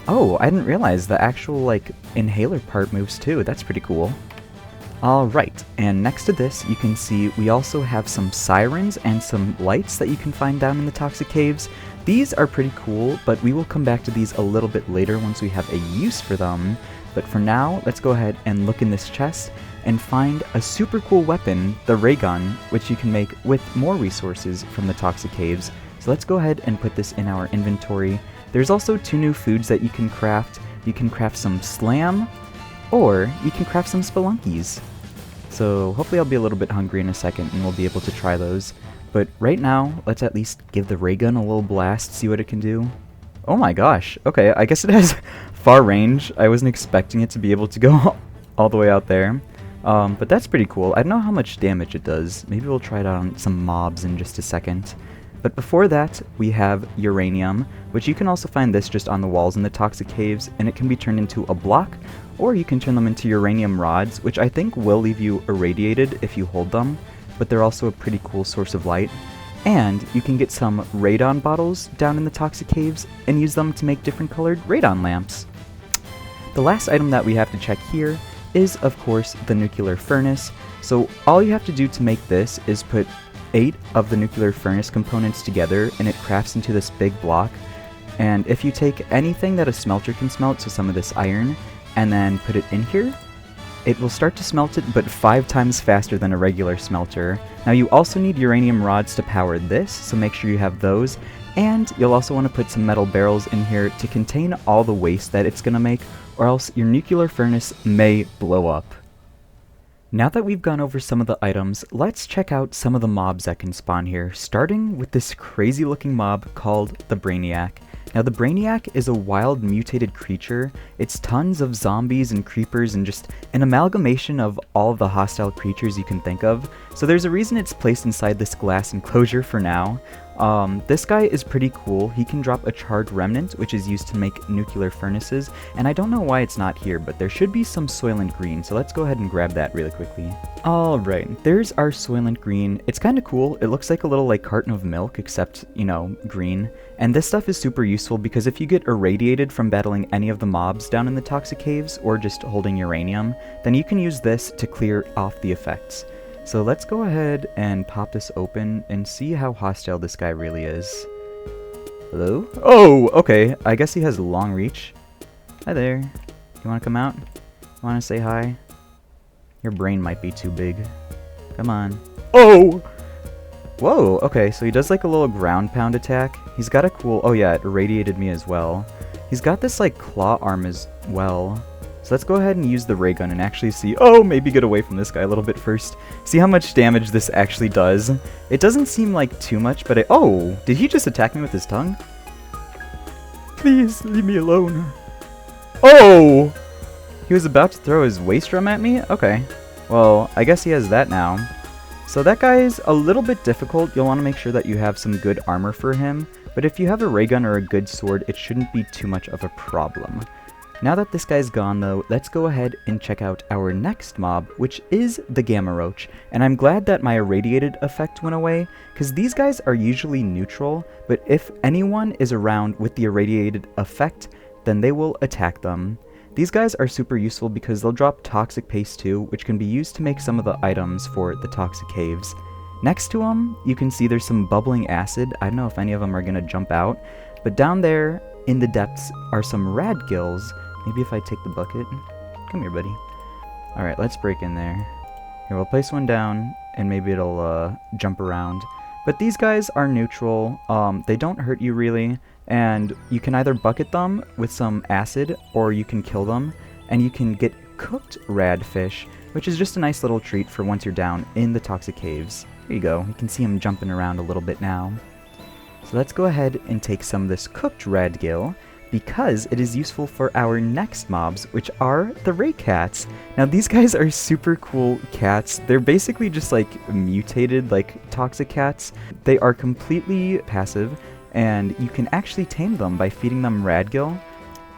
Oh, I didn't realize the actual like inhaler part moves too. That's pretty cool. Alright, and next to this you can see we also have some sirens and some lights that you can find down in the toxic caves. These are pretty cool, but we will come back to these a little bit later once we have a use for them. But for now, let's go ahead and look in this chest and find a super cool weapon, the ray gun, which you can make with more resources from the toxic caves. So let's go ahead and put this in our inventory. There's also 2 new foods that you can craft. You can craft some slam, or you can craft some spelunkies. So hopefully I'll be a little bit hungry in a second and we'll be able to try those. But right now, let's at least give the ray gun a little blast, see what it can do. Oh my gosh, okay, I guess it has far range. I wasn't expecting it to be able to go all the way out there. But that's pretty cool. I don't know how much damage it does. Maybe we'll try it out on some mobs in just a second. But before that, we have uranium, which you can also find this just on the walls in the toxic caves, and it can be turned into a block, or you can turn them into uranium rods, which I think will leave you irradiated if you hold them, but they're also a pretty cool source of light. And you can get some radon bottles down in the toxic caves and use them to make different colored radon lamps. The last item that we have to check here is, of course, the nuclear furnace. So all you have to do to make this is put 8 of the nuclear furnace components together and it crafts into this big block. And if you take anything that a smelter can smelt, so some of this iron, and then put it in here, it will start to smelt it, but 5 times faster than a regular smelter. Now you also need uranium rods to power this, so make sure you have those. And you'll also want to put some metal barrels in here to contain all the waste that it's going to make, or else your nuclear furnace may blow up. Now that we've gone over some of the items, let's check out some of the mobs that can spawn here, starting with this crazy looking mob called the Brainiac. Now the Brainiac is a wild mutated creature. It's tons of zombies and creepers and just an amalgamation of all of the hostile creatures you can think of. So there's a reason it's placed inside this glass enclosure for now. This guy is pretty cool. He can drop a charred remnant, which is used to make nuclear furnaces, and I don't know why it's not here, but there should be some Soylent Green, so let's go ahead and grab that really quickly. Alright, there's our Soylent Green. It's kind of cool. It looks like a little carton of milk, except, you know, green. And this stuff is super useful because if you get irradiated from battling any of the mobs down in the toxic caves, or just holding uranium, then you can use this to clear off the effects. So let's go ahead and pop this open and see how hostile this guy really is. Hello? Oh, okay. I guess he has long reach. Hi there. You want to come out? You want to say hi? Your brain might be too big. Come on. Oh! Whoa, okay, so he does a little ground pound attack. He's got a cool... Oh yeah, it irradiated me as well. He's got this claw arm as well. So let's go ahead and use the ray gun and actually see... Oh, maybe get away from this guy a little bit first. See how much damage this actually does. It doesn't seem like too much, but Oh! Did he just attack me with his tongue? Please, leave me alone. Oh! He was about to throw his waste drum at me? Okay. Well, I guess he has that now. So that guy is a little bit difficult. You'll want to make sure that you have some good armor for him. But if you have a ray gun or a good sword, it shouldn't be too much of a problem. Now that this guy's gone though, let's go ahead and check out our next mob, which is the Gamma Roach. And I'm glad that my irradiated effect went away, because these guys are usually neutral, but if anyone is around with the irradiated effect, then they will attack them. These guys are super useful because they'll drop toxic paste too, which can be used to make some of the items for the toxic caves. Next to them, you can see there's some bubbling acid. I don't know if any of them are going to jump out, but down there in the depths are some rad gills. Maybe if I take the bucket. Come here, buddy. Alright, let's break in there. Here, we'll place one down, and maybe it'll jump around. But these guys are neutral. They don't hurt you really, and you can either bucket them with some acid, or you can kill them, and you can get cooked radfish, which is just a nice little treat for once you're down in the toxic caves. Here you go. You can see him jumping around a little bit now. So let's go ahead and take some of this cooked radgill, because it is useful for our next mobs, which are the Ray Cats. Now these guys are super cool cats. They're basically just mutated toxic cats. They are completely passive, and you can actually tame them by feeding them radgill.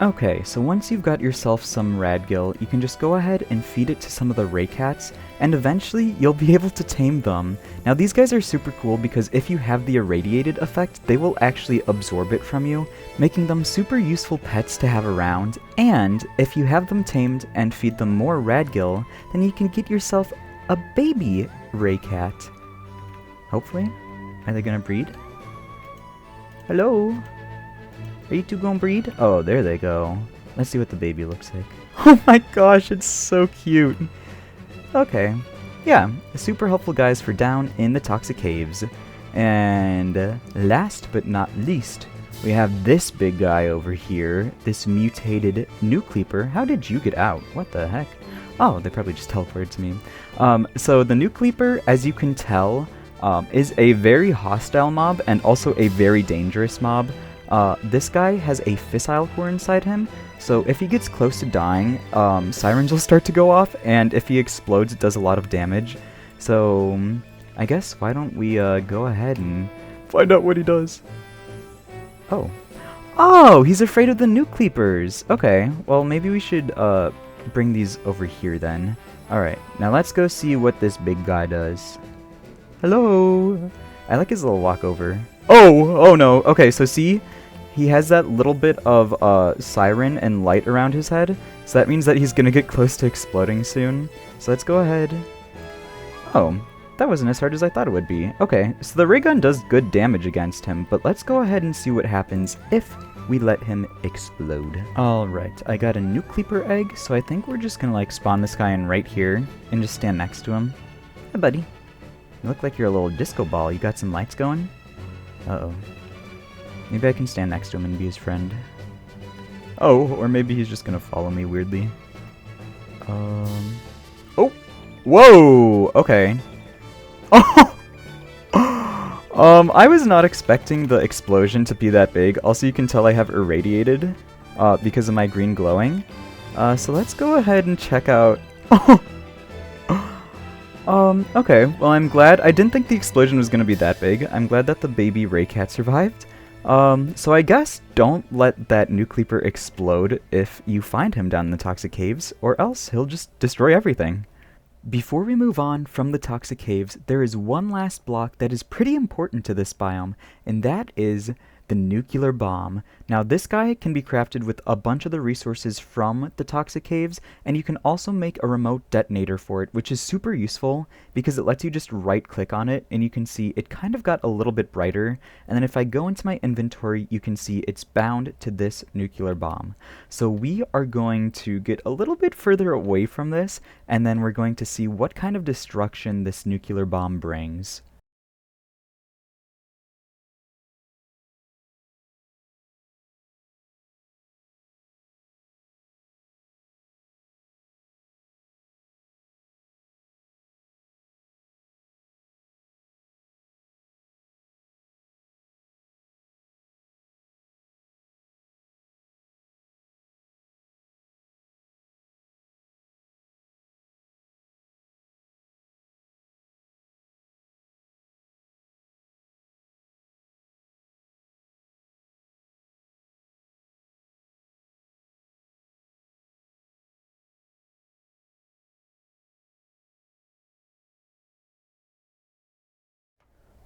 Okay, so once you've got yourself some radgill, you can just go ahead and feed it to some of the Ray Cats, and eventually you'll be able to tame them. Now these guys are super cool because if you have the irradiated effect, they will actually absorb it from you, making them super useful pets to have around. And if you have them tamed and feed them more radgill, then you can get yourself a baby Ray Cat. Hopefully. Are they gonna breed? Hello? Are you two gonna breed? Oh, there they go. Let's see what the baby looks like. Oh my gosh, it's so cute. Okay. Yeah, super helpful guys for down in the toxic caves. And last but not least, we have this big guy over here, this mutated Nucleaper. How did you get out? What the heck? Oh, they probably just teleported to me. So the Nucleaper, as you can tell, is a very hostile mob and also a very dangerous mob. This guy has a fissile core inside him, so if he gets close to dying, sirens will start to go off, and if he explodes, it does a lot of damage. So, I guess, why don't we go ahead and find out what he does? Oh. Oh, he's afraid of the Nucleapers! Okay, well, maybe we should bring these over here then. Alright, now let's go see what this big guy does. Hello! I like his little walkover. Oh! Oh no! Okay, so see? He has that little bit of siren and light around his head, so that means that he's gonna get close to exploding soon. So let's go ahead. Oh, that wasn't as hard as I thought it would be. Okay, so the ray gun does good damage against him, but let's go ahead and see what happens if we let him explode. Alright, I got a Nucleaper egg, so I think we're just gonna spawn this guy in right here and just stand next to him. Hi buddy. You look like you're a little disco ball. You got some lights going? Uh-oh. Maybe I can stand next to him and be his friend. Oh, or maybe he's just gonna follow me weirdly. Oh! Whoa! Okay. Oh! I was not expecting the explosion to be that big. Also, you can tell I have irradiated, because of my green glowing. So let's go ahead and check out... Okay, well I'm glad. I didn't think the explosion was gonna be that big. I'm glad that the baby ray cat survived. So I guess don't let that nuclear explode if you find him down in the toxic caves, or else he'll just destroy everything. Before we move on from the toxic caves, there is one last block that is pretty important to this biome, and that is the nuclear bomb. Now this guy can be crafted with a bunch of the resources from the toxic caves, and you can also make a remote detonator for it, which is super useful because it lets you just right click on it and you can see it kind of got a little bit brighter, and then if I go into my inventory you can see it's bound to this nuclear bomb. So we are going to get a little bit further away from this, and then we're going to see what kind of destruction this nuclear bomb brings.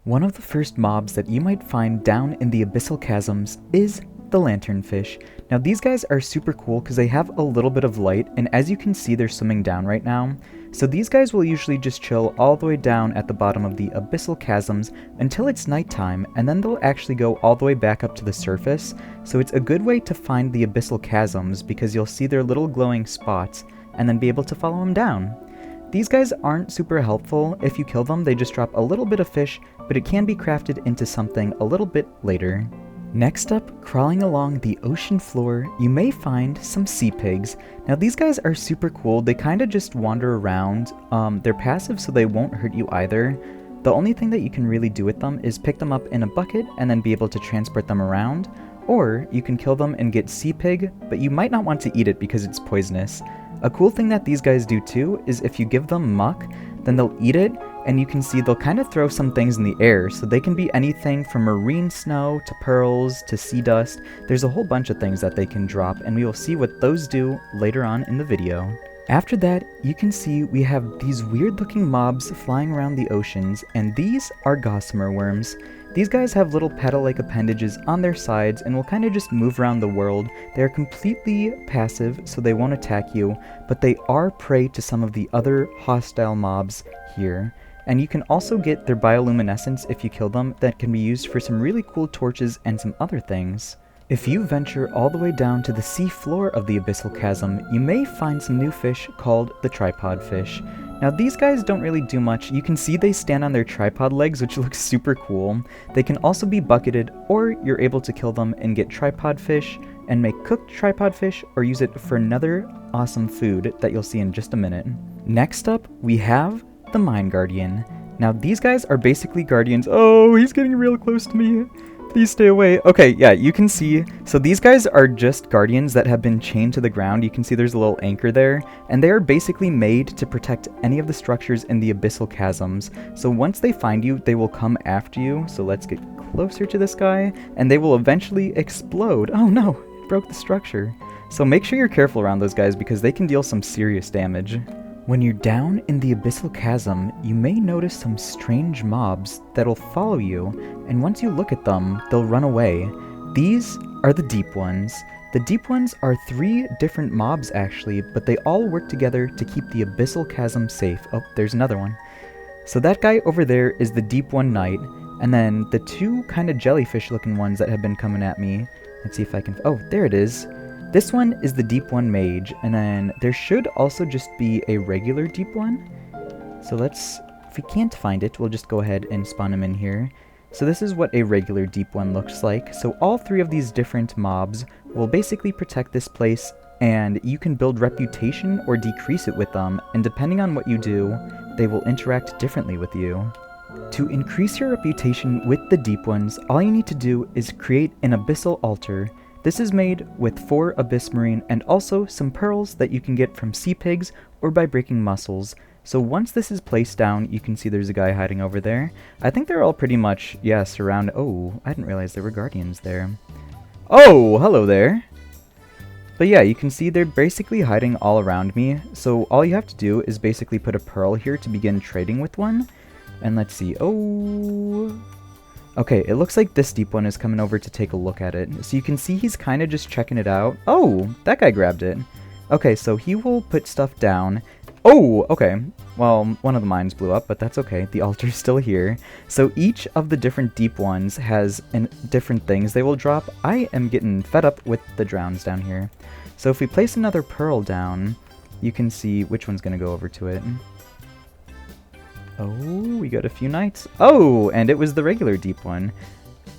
One of the first mobs that you might find down in the Abyssal Chasms is the lanternfish. Now these guys are super cool because they have a little bit of light, and as you can see they're swimming down right now. So these guys will usually just chill all the way down at the bottom of the Abyssal Chasms until it's nighttime, and then they'll actually go all the way back up to the surface. So it's a good way to find the Abyssal Chasms because you'll see their little glowing spots and then be able to follow them down. These guys aren't super helpful. If you kill them, they just drop a little bit of fish, but it can be crafted into something a little bit later. Next up, crawling along the ocean floor, you may find some sea pigs. Now these guys are super cool. They kind of just wander around. They're passive, so they won't hurt you either. The only thing that you can really do with them is pick them up in a bucket and then be able to transport them around. Or you can kill them and get sea pig, but you might not want to eat it because it's poisonous. A cool thing that these guys do too is if you give them muck, then they'll eat it, and you can see they'll kind of throw some things in the air, so they can be anything from marine snow to pearls to sea dust. There's a whole bunch of things that they can drop, and we will see what those do later on in the video. After that, you can see we have these weird looking mobs flying around the oceans, and these are gossamer worms. These guys have little paddle-like appendages on their sides and will kind of just move around the world. They are completely passive, so they won't attack you, but they are prey to some of the other hostile mobs here. And you can also get their bioluminescence if you kill them that can be used for some really cool torches and some other things. If you venture all the way down to the sea floor of the Abyssal Chasm, you may find some new fish called the tripod fish. Now these guys don't really do much. You can see they stand on their tripod legs, which looks super cool. They can also be bucketed, or you're able to kill them and get tripod fish and make cooked tripod fish or use it for another awesome food that you'll see in just a minute. Next up, we have the Mine Guardian. Now these guys are basically guardians. Oh, he's getting real close to me. Please stay away. Okay, yeah, you can see. So these guys are just guardians that have been chained to the ground. You can see there's a little anchor there. And they are basically made to protect any of the structures in the Abyssal Chasms. So once they find you, they will come after you. So let's get closer to this guy. And they will eventually explode. Oh no, it broke the structure. So make sure you're careful around those guys because they can deal some serious damage. When you're down in the Abyssal Chasm, you may notice some strange mobs that'll follow you, and once you look at them, they'll run away. These are the Deep Ones. The Deep Ones are 3 different mobs actually, but they all work together to keep the Abyssal Chasm safe. Oh, there's another one. So that guy over there is the Deep One Knight, and then the 2 kind of jellyfish looking ones that have been coming at me. Let's see if I can... Oh, there it is. This one is the Deep One Mage, and then there should also just be a regular Deep One. So let's, if we can't find it, we'll just go ahead and spawn him in here. So this is what a regular Deep One looks like. So all 3 of these different mobs will basically protect this place, and you can build reputation or decrease it with them, and depending on what you do, they will interact differently with you. To increase your reputation with the deep ones, all you need to do is create an abyssal altar. This is made with 4 abyss marine and also some pearls that you can get from sea pigs or by breaking mussels. So once this is placed down, you can see there's a guy hiding over there. I think they're all pretty much, yeah, surrounded. Oh, I didn't realize there were guardians there. Oh, hello there. But yeah, you can see they're basically hiding all around me. So all you have to do is basically put a pearl here to begin trading with one. And let's see. Oh, okay, it looks like this deep one is coming over to take a look at it. So you can see he's kind of just checking it out. Oh, that guy grabbed it. Okay, so he will put stuff down. Oh, okay. Well, one of the mines blew up, but that's okay. The altar's still here. So each of the different deep ones has different things they will drop. I am getting fed up with the drowns down here. So if we place another pearl down, you can see which one's going to go over to it. Oh, we got a few knights. Oh, and it was the regular deep one.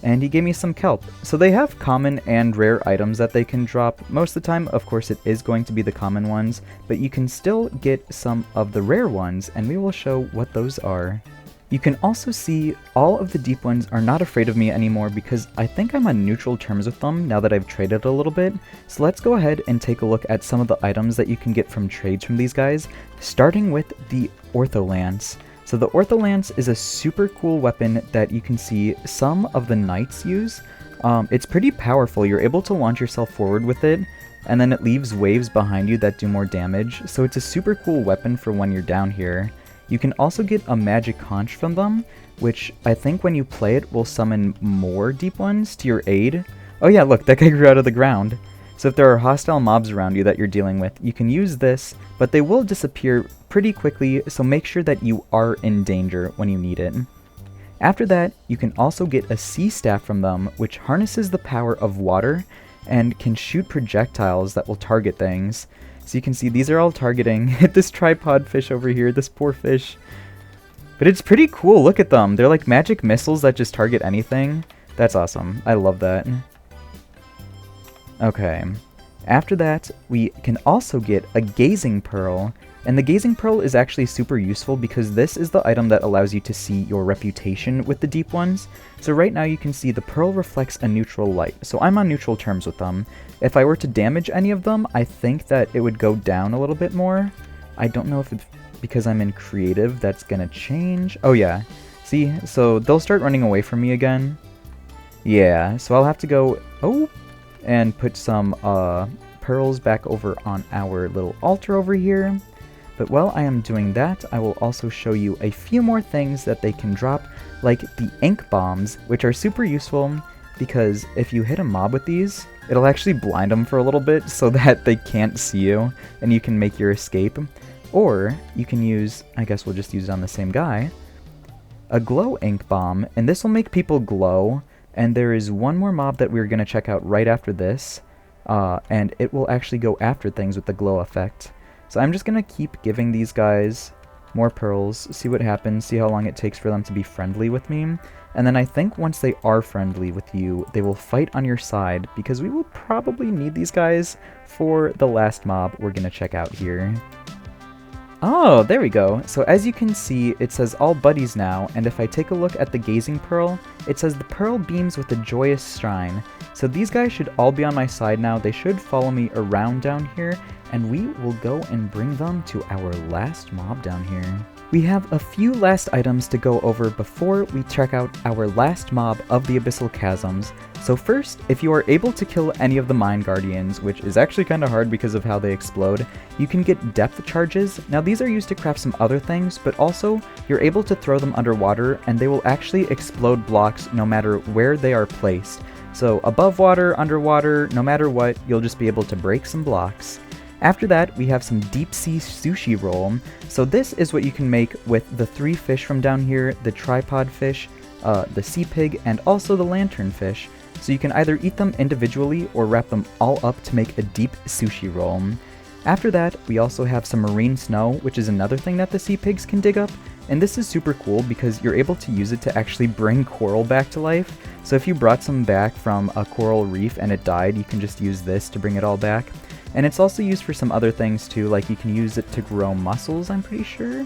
And he gave me some kelp. So they have common and rare items that they can drop. Most of the time, of course, it is going to be the common ones, but you can still get some of the rare ones, and we will show what those are. You can also see all of the deep ones are not afraid of me anymore because I think I'm on neutral terms with them now that I've traded a little bit. So let's go ahead and take a look at some of the items that you can get from trades from these guys, starting with the Ortholance. So the Ortholance is a super cool weapon that you can see some of the knights use. It's pretty powerful. You're able to launch yourself forward with it, and then it leaves waves behind you that do more damage. So it's a super cool weapon for when you're down here. You can also get a magic conch from them, which I think when you play it will summon more deep ones to your aid. Oh yeah, look, that guy grew out of the ground. So if there are hostile mobs around you that you're dealing with, you can use this, but they will disappear pretty quickly, so make sure that you are in danger when you need it. After that, you can also get a sea staff from them, which harnesses the power of water and can shoot projectiles that will target things. So you can see these are all targeting this tripod fish over here, this poor fish. But it's pretty cool, look at them. They're like magic missiles that just target anything. That's awesome. I love that. Okay, after that, we can also get a Gazing Pearl, and the Gazing Pearl is actually super useful because this is the item that allows you to see your reputation with the deep ones. So right now you can see the pearl reflects a neutral light, so I'm on neutral terms with them. If I were to damage any of them, I think that it would go down a little bit more. I don't know if it's because I'm in creative that's gonna change. Oh yeah, see, so they'll start running away from me again. Yeah, so I'll have to go, and put some pearls back over on our little altar over here. But while I am doing that, I will also show you a few more things that they can drop, like the ink bombs, which are super useful because if you hit a mob with these, it'll actually blind them for a little bit so that they can't see you and you can make your escape. Or you can use, I guess we'll just use it on the same guy, a glow ink bomb, and this will make people glow. And there is one more mob that we're going to check out right after this, and it will actually go after things with the glow effect. So I'm just going to keep giving these guys more pearls, see what happens, see how long it takes for them to be friendly with me. And then I think once they are friendly with you, they will fight on your side, because we will probably need these guys for the last mob we're going to check out here. Oh, there we go. So as you can see, it says all buddies now, and if I take a look at the Gazing Pearl, it says the pearl beams with a joyous shine. So these guys should all be on my side now. They should follow me around down here, and we will go and bring them to our last mob down here. We have a few last items to go over before we check out our last mob of the Abyssal Chasms. So first, if you are able to kill any of the Mine Guardians, which is actually kind of hard because of how they explode, you can get depth charges. Now these are used to craft some other things, but also you're able to throw them underwater and they will actually explode blocks no matter where they are placed. So above water, underwater, no matter what, you'll just be able to break some blocks. After that, we have some deep sea sushi roll. So this is what you can make with the 3 fish from down here, the tripod fish, the sea pig, and also the lantern fish. So you can either eat them individually or wrap them all up to make a deep sushi roll. After that, we also have some marine snow, which is another thing that the sea pigs can dig up. And this is super cool because you're able to use it to actually bring coral back to life. So if you brought some back from a coral reef and it died, you can just use this to bring it all back. And it's also used for some other things too, like you can use it to grow mussels, I'm pretty sure.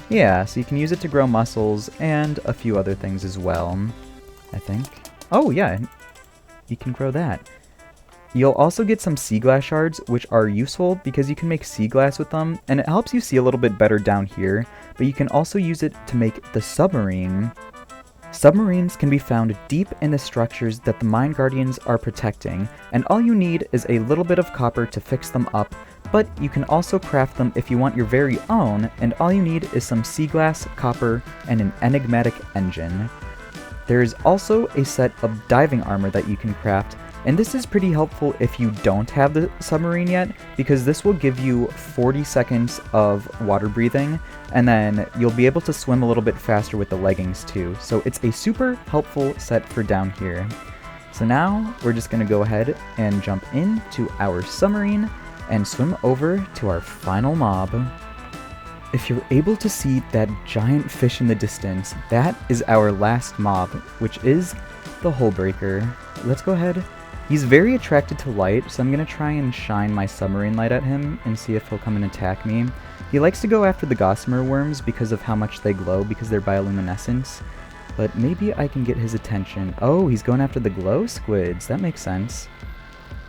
Yeah, so you can use it to grow mussels and a few other things as well, I think. Oh, yeah, you can grow that. You'll also get some sea glass shards, which are useful because you can make sea glass with them, and it helps you see a little bit better down here, but you can also use it to make the submarine. Submarines can be found deep in the structures that the Mine Guardians are protecting, and all you need is a little bit of copper to fix them up, but you can also craft them if you want your very own, and all you need is some sea glass, copper, and an enigmatic engine. There is also a set of diving armor that you can craft, and this is pretty helpful if you don't have the submarine yet, because this will give you 40 seconds of water breathing, and then you'll be able to swim a little bit faster with the leggings too. So it's a super helpful set for down here. So now we're just going to go ahead and jump into our submarine and swim over to our final mob. If you're able to see that giant fish in the distance, that is our last mob, which is the Hullbreaker. Let's go ahead. He's very attracted to light, so I'm going to try and shine my submarine light at him and see if he'll come and attack me. He likes to go after the gossamer worms because of how much they glow, because they're bioluminescence. But maybe I can get his attention. Oh, he's going after the glow squids. That makes sense.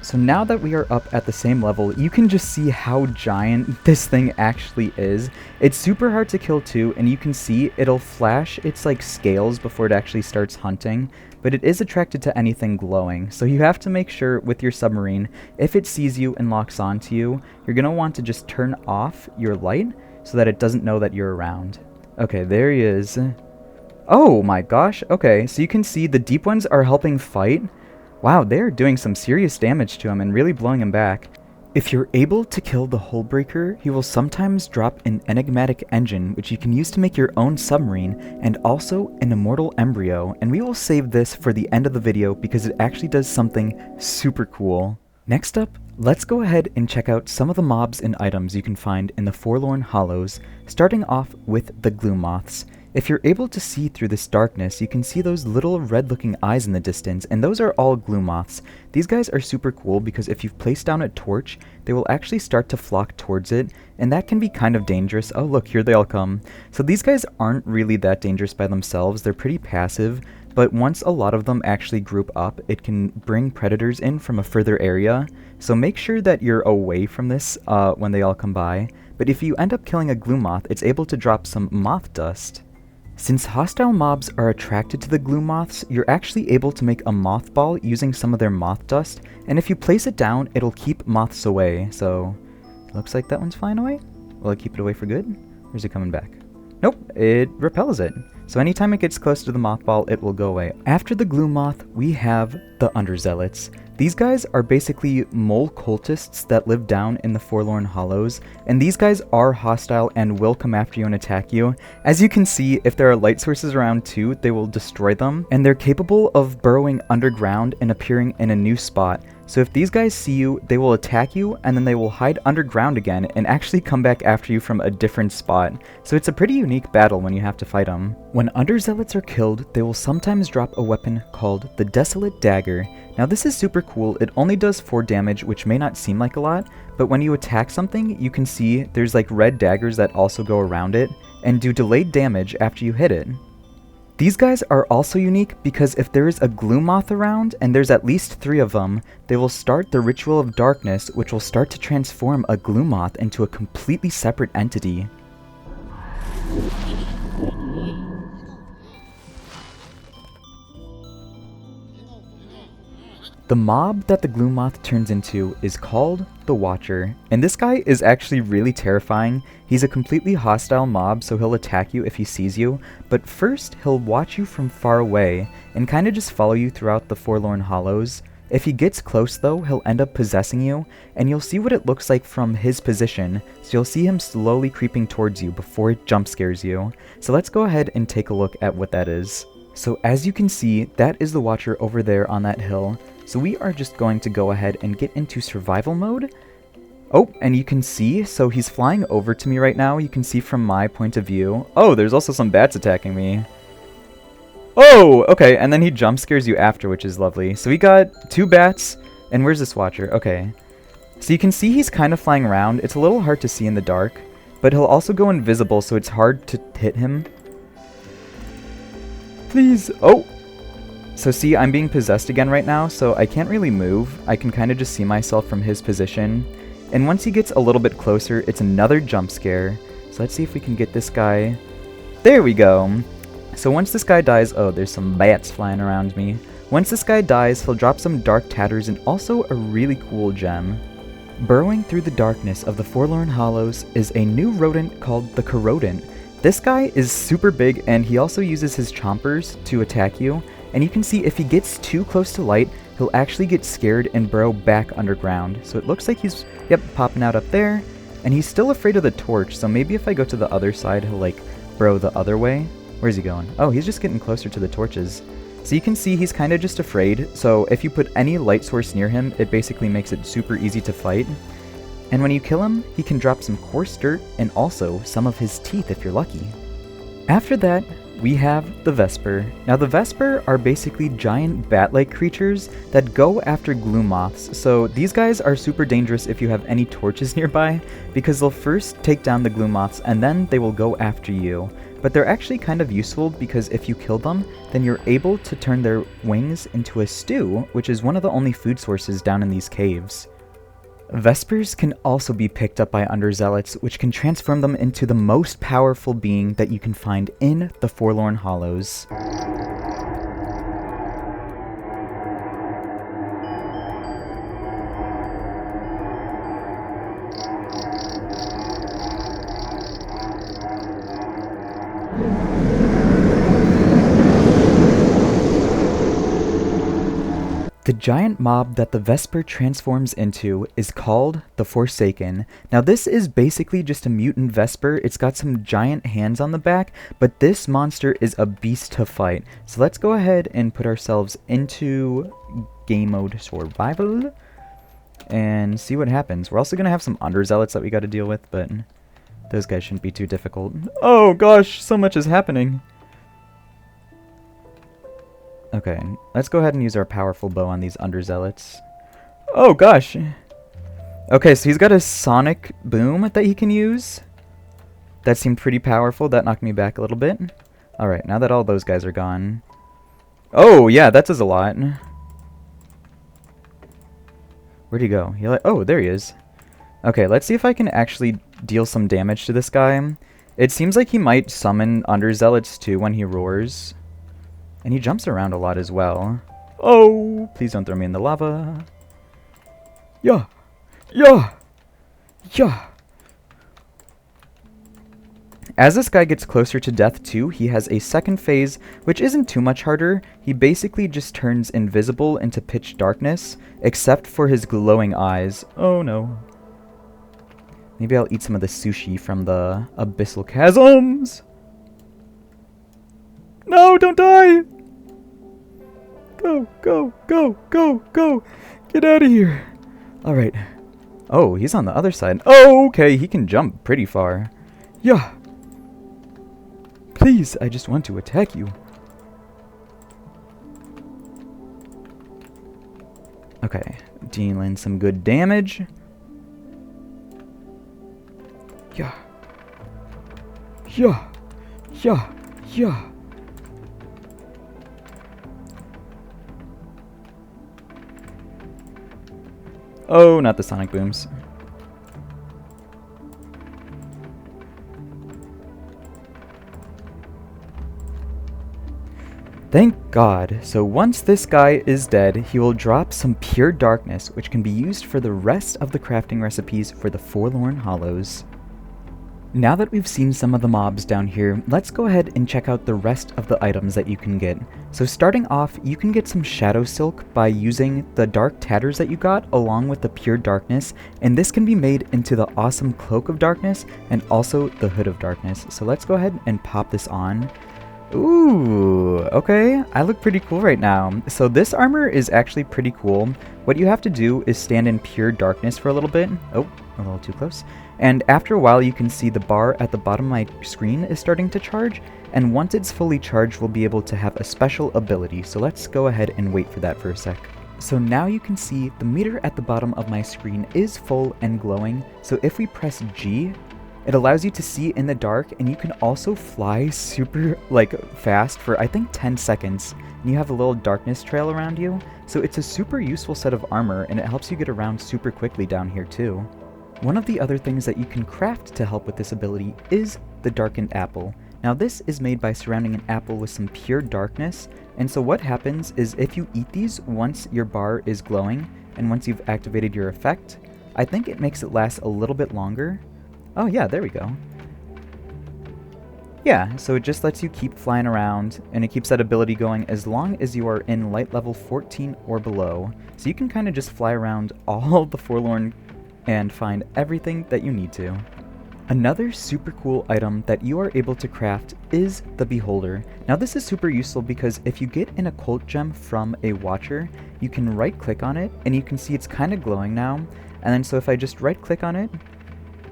So now that we are up at the same level, you can just see how giant this thing actually is. It's super hard to kill too, and you can see it'll flash its like scales before it actually starts hunting, but it is attracted to anything glowing. So you have to make sure with your submarine, if it sees you and locks onto you, you're going to want to just turn off your light so that it doesn't know that you're around. Okay, there he is. Oh my gosh, okay, so you can see the deep ones are helping fight. Wow, they're doing some serious damage to him and really blowing him back. If you're able to kill the Hullbreaker, he will sometimes drop an enigmatic engine, which you can use to make your own submarine, and also an immortal embryo, and we will save this for the end of the video because it actually does something super cool. Next up, let's go ahead and check out some of the mobs and items you can find in the Forlorn Hollows, starting off with the glue moths. If you're able to see through this darkness, you can see those little red-looking eyes in the distance, and those are all glue moths. These guys are super cool because if you've placed down a torch, they will actually start to flock towards it, and that can be kind of dangerous. Oh look, here they all come. So these guys aren't really that dangerous by themselves, they're pretty passive, but once a lot of them actually group up, it can bring predators in from a further area, so make sure that you're away from this when they all come by. But if you end up killing a glue moth, it's able to drop some moth dust. Since hostile mobs are attracted to the glue moths, you're actually able to make a moth ball using some of their moth dust, and if you place it down, it'll keep moths away. So, looks like that one's flying away. Will it keep it away for good? Or is it coming back? Nope, it repels it. So anytime it gets close to the moth ball, it will go away. After the glue moth, we have the Underzealots. These guys are basically mole cultists that live down in the Forlorn Hollows, and these guys are hostile and will come after you and attack you. As you can see, if there are light sources around too, they will destroy them, and they're capable of burrowing underground and appearing in a new spot. So if these guys see you, they will attack you, and then they will hide underground again and actually come back after you from a different spot. So it's a pretty unique battle when you have to fight them. When Underzealots are killed, they will sometimes drop a weapon called the Desolate Dagger. Now this is super cool. It only does 4 damage, which may not seem like a lot, but when you attack something, you can see there's like red daggers that also go around it and do delayed damage after you hit it. These guys are also unique because if there is a glue moth around, and there's at least 3 of them, they will start the Ritual of Darkness, which will start to transform a glue moth into a completely separate entity. The mob that the glue moth turns into is called the Watcher, and this guy is actually really terrifying. He's a completely hostile mob, so he'll attack you if he sees you, but first he'll watch you from far away and kind of just follow you throughout the Forlorn Hollows. If he gets close though, he'll end up possessing you, and you'll see what it looks like from his position, so you'll see him slowly creeping towards you before it jump scares you. So let's go ahead and take a look at what that is. So as you can see, that is the Watcher over there on that hill. So we are just going to go ahead and get into survival mode. Oh, and you can see, so he's flying over to me right now. You can see from my point of view. Oh, there's also some bats attacking me. Oh, okay, and then he jump scares you after, which is lovely. So we got 2 bats, and where's this Watcher? Okay. So you can see he's kind of flying around. It's a little hard to see in the dark, but he'll also go invisible, so it's hard to hit him. Please! Oh! So see, I'm being possessed again right now, so I can't really move. I can kind of just see myself from his position. And once he gets a little bit closer, it's another jump scare. So let's see if we can get this guy. There we go! So once this guy dies, oh, there's some bats flying around me. Once this guy dies, he'll drop some dark tatters and also a really cool gem. Burrowing through the darkness of the Forlorn Hollows is a new rodent called the Corrodent. This guy is super big, and he also uses his chompers to attack you. And you can see if he gets too close to light, he'll actually get scared and burrow back underground. So it looks like he's, yep, popping out up there. And he's still afraid of the torch, so maybe if I go to the other side, he'll like burrow the other way. Where's he going? Oh, he's just getting closer to the torches. So you can see he's kind of just afraid, so if you put any light source near him, it basically makes it super easy to fight. And when you kill him, he can drop some coarse dirt and also some of his teeth if you're lucky. After that, we have the Vesper. Now the Vesper are basically giant bat-like creatures that go after glue moths, so these guys are super dangerous if you have any torches nearby, because they'll first take down the glue moths and then they will go after you. But they're actually kind of useful because if you kill them, then you're able to turn their wings into a stew, which is one of the only food sources down in these caves. Vespers can also be picked up by Underzealots, which can transform them into the most powerful being that you can find in the Forlorn Hollows. The giant mob that the Vesper transforms into is called the Forsaken. Now this is basically just a mutant Vesper. It's got some giant hands on the back, but this monster is a beast to fight. So let's go ahead and put ourselves into game mode survival and see what happens. We're also going to have some Underzealots that we got to deal with, but those guys shouldn't be too difficult. Oh gosh, so much is happening. Okay, let's go ahead and use our powerful bow on these Underzealots. Oh gosh! Okay, so he's got a sonic boom that he can use. That seemed pretty powerful. That knocked me back a little bit. Alright, now that all those guys are gone. Oh, yeah, that does a lot. Where'd he go? Oh, there he is. Okay, let's see if I can actually deal some damage to this guy. It seems like he might summon Underzealots too when he roars. And he jumps around a lot as well. Oh, please don't throw me in the lava. Yeah. Yeah. Yeah. As this guy gets closer to death too, he has a second phase, which isn't too much harder. He basically just turns invisible into pitch darkness, except for his glowing eyes. Oh no. Maybe I'll eat some of the sushi from the Abyssal Chasms. No, don't die! Go, go, go, go, go! Get out of here! Alright. Oh, he's on the other side. Oh, okay, he can jump pretty far. Yeah! Please, I just want to attack you. Okay, dealing some good damage. Yeah. Yeah. Yeah. Yeah. Oh, not the sonic booms. Thank God. So once this guy is dead, he will drop some pure darkness, which can be used for the rest of the crafting recipes for the Forlorn Hollows. Now that we've seen some of the mobs down here, let's go ahead and check out the rest of the items that you can get. So starting off, you can get some Shadow Silk by using the Dark Tatters that you got along with the Pure Darkness, and this can be made into the awesome Cloak of Darkness and also the Hood of Darkness. So let's go ahead and pop this on. Ooh, okay, I look pretty cool right now. So this armor is actually pretty cool. What you have to do is stand in pure darkness for a little bit. Oh, a little too close. And after a while, you can see the bar at the bottom of my screen is starting to charge. And once it's fully charged, we'll be able to have a special ability. So let's go ahead and wait for that for a sec. So now you can see the meter at the bottom of my screen is full and glowing. So if we press G, It allows you to see in the dark, and you can also fly super, like, fast for, I think, 10 seconds. And you have a little darkness trail around you, so it's a super useful set of armor, and it helps you get around super quickly down here, too. One of the other things that you can craft to help with this ability is the Darkened Apple. Now, this is made by surrounding an apple with some pure darkness, and so what happens is if you eat these once your bar is glowing, and once you've activated your effect, I think it makes it last a little bit longer. Oh yeah, there we go. Yeah, so it just lets you keep flying around, and it keeps that ability going as long as you are in light level 14 or below. So you can kind of just fly around all the Forlorn and find everything that you need to. Another super cool item that you are able to craft is the Beholder. Now this is super useful because if you get an occult gem from a watcher, you can right click on it, and you can see it's kind of glowing now. And then so if I just right click on it,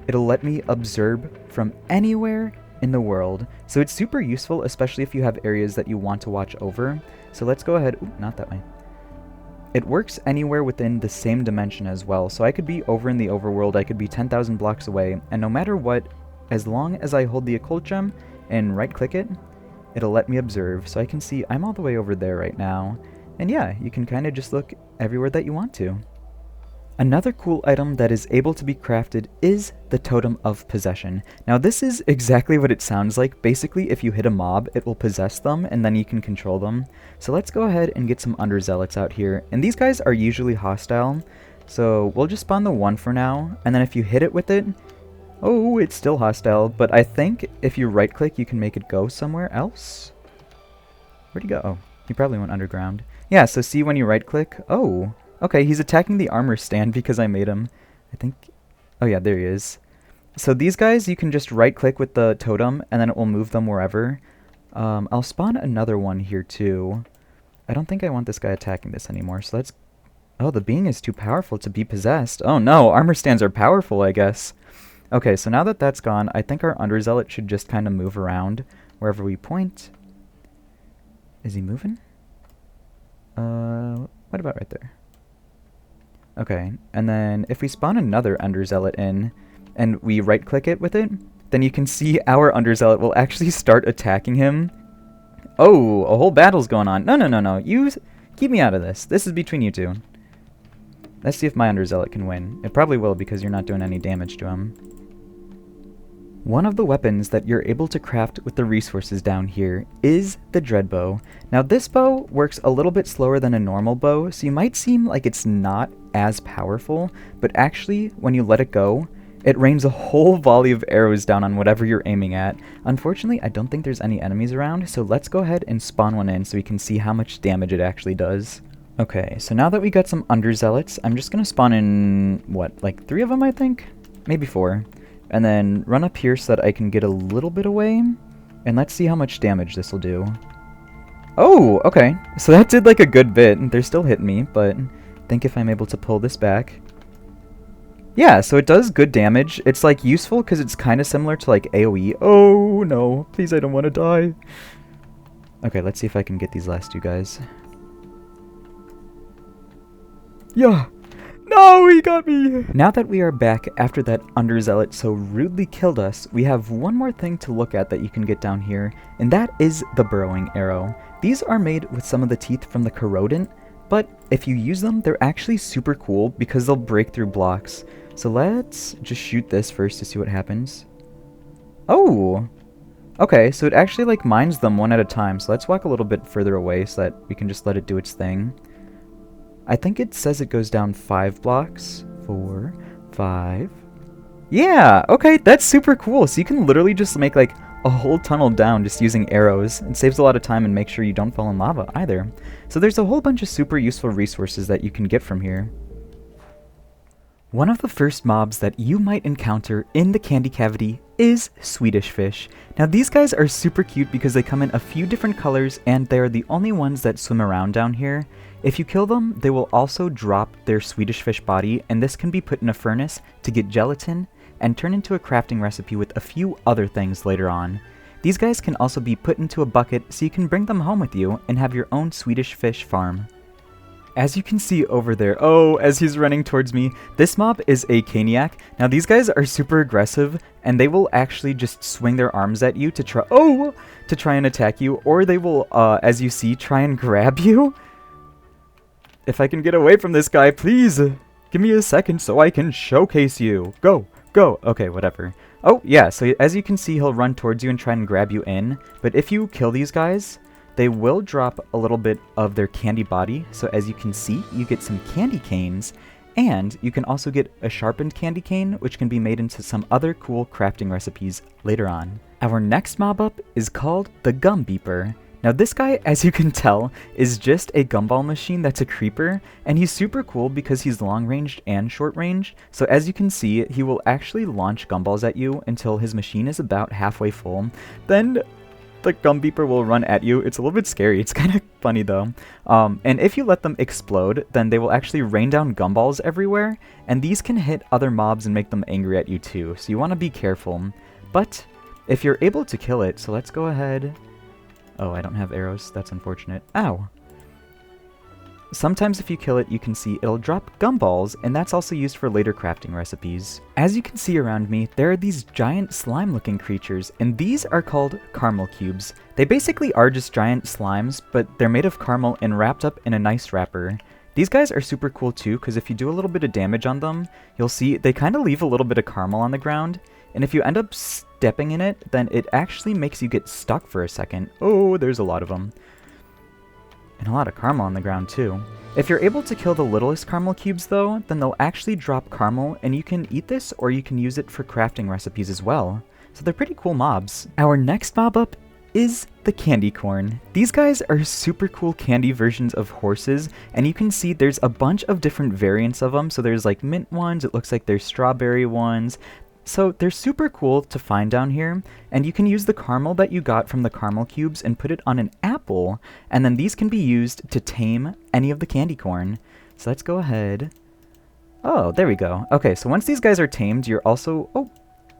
it'll let me observe from anywhere in the world. So it's super useful, especially if you have areas that you want to watch over. So let's go ahead, ooh, not that way. It works anywhere within the same dimension as well. So I could be over in the overworld, I could be 10,000 blocks away, and no matter what, as long as I hold the occult gem and right click it, it'll let me observe. So I can see I'm all the way over there right now. And yeah, you can kind of just look everywhere that you want to. Another cool item that is able to be crafted is the Totem of Possession. Now this is exactly what it sounds like. Basically, if you hit a mob, it will possess them, and then you can control them. So let's go ahead and get some Underzealots out here. And these guys are usually hostile, so we'll just spawn the one for now, and then if you hit it with it, oh, it's still hostile, but I think if you right click, you can make it go somewhere else. Where'd he go? Oh, he probably went underground. Yeah, so see when you right click, oh, okay, he's attacking the armor stand because I made him. I think... oh yeah, there he is. So these guys, you can just right-click with the totem, and then it will move them wherever. I'll spawn another one here, too. I don't think I want this guy attacking this anymore, so let's... oh, the being is too powerful to be possessed. Oh no, armor stands are powerful, I guess. Okay, so now that that's gone, I think our Underzealot should just kind of move around wherever we point. Is he moving? What about right there? Okay, and then if we spawn another Underzealot in, and we right-click it with it, then you can see our Underzealot will actually start attacking him. Oh, a whole battle's going on. No, no, no, no. You keep me out of this. This is between you two. Let's see if my Underzealot can win. It probably will because you're not doing any damage to him. One of the weapons that you're able to craft with the resources down here is the Dreadbow. Now this bow works a little bit slower than a normal bow, so you might seem like it's not as powerful, but actually when you let it go, it rains a whole volley of arrows down on whatever you're aiming at. Unfortunately, I don't think there's any enemies around, so let's go ahead and spawn one in so we can see how much damage it actually does. Okay, so now that we got some Underzealots, I'm just gonna spawn in, what, like 3 of them I think? Maybe 4. And then run up here so that I can get a little bit away. And let's see how much damage this will do. Oh, okay. So that did like a good bit. They're still hitting me, but I think if I'm able to pull this back. Yeah, so it does good damage. It's like useful because it's kind of similar to like AoE. Oh no, please I don't want to die. Okay, let's see if I can get these last 2 guys. Yeah. No, he got me! Now that we are back after that Underzealot so rudely killed us, we have one more thing to look at that you can get down here, and that is the Burrowing Arrow. These are made with some of the teeth from the Corrodent, but if you use them, they're actually super cool because they'll break through blocks. So let's just shoot this first to see what happens. Oh! Okay, so it actually like mines them one at a time, so let's walk a little bit further away so that we can just let it do its thing. I think it says it goes down 5 blocks. 4, 5. Yeah, okay, that's super cool. So you can literally just make like a whole tunnel down just using arrows. It saves a lot of time and makes sure you don't fall in lava either. So there's a whole bunch of super useful resources that you can get from here. One of the first mobs that you might encounter in the Candy Cavity is Swedish Fish. Now these guys are super cute because they come in a few different colors and they are the only ones that swim around down here. If you kill them, they will also drop their Swedish fish body, and this can be put in a furnace to get gelatin and turn into a crafting recipe with a few other things later on. These guys can also be put into a bucket so you can bring them home with you and have your own Swedish fish farm. as you can see over there, oh, as he's running towards me, this mob is a Caniac. Now these guys are super aggressive, and they will actually just swing their arms at you to try and attack you, or they will, as you see, try and grab you. If I can get away from this guy, please, give me a second so I can showcase you. Go, go. Okay, whatever. Oh, yeah, so as you can see, he'll run towards you and try and grab you in, but if you kill these guys, they will drop a little bit of their candy body. So as you can see, you get some candy canes, and you can also get a sharpened candy cane, which can be made into some other cool crafting recipes later on. Our next mob up is called the Gum Beeper. Now this guy, as you can tell, is just a gumball machine that's a creeper, and he's super cool because he's long ranged and short ranged. So as you can see, he will actually launch gumballs at you until his machine is about halfway full. Then the Gum Beeper will run at you. It's a little bit scary. It's kind of funny though. And if you let them explode, then they will actually rain down gumballs everywhere, and these can hit other mobs and make them angry at you too. So you want to be careful. But if you're able to kill it, so let's go ahead. Oh, I don't have arrows. That's unfortunate. Ow. Sometimes if you kill it, you can see it'll drop gumballs, and that's also used for later crafting recipes. As you can see around me, there are these giant slime-looking creatures, and these are called caramel cubes. They basically are just giant slimes, but they're made of caramel and wrapped up in a nice wrapper. These guys are super cool too, because if you do a little bit of damage on them, you'll see they kind of leave a little bit of caramel on the ground, and if you end up stepping in it, then it actually makes you get stuck for a second. Oh, there's a lot of them. And a lot of caramel on the ground too. If you're able to kill the littlest caramel cubes though, then they'll actually drop caramel, and you can eat this or you can use it for crafting recipes as well. So they're pretty cool mobs. Our next mob up is the candy corn. These guys are super cool candy versions of horses, and you can see there's a bunch of different variants of them. So there's like mint ones, it looks like there's strawberry ones. So they're super cool to find down here, and you can use the caramel that you got from the caramel cubes and put it on an apple, and then these can be used to tame any of the candy corn. So let's go ahead. Oh, there we go. Okay, so once these guys are tamed, you're also... Oh,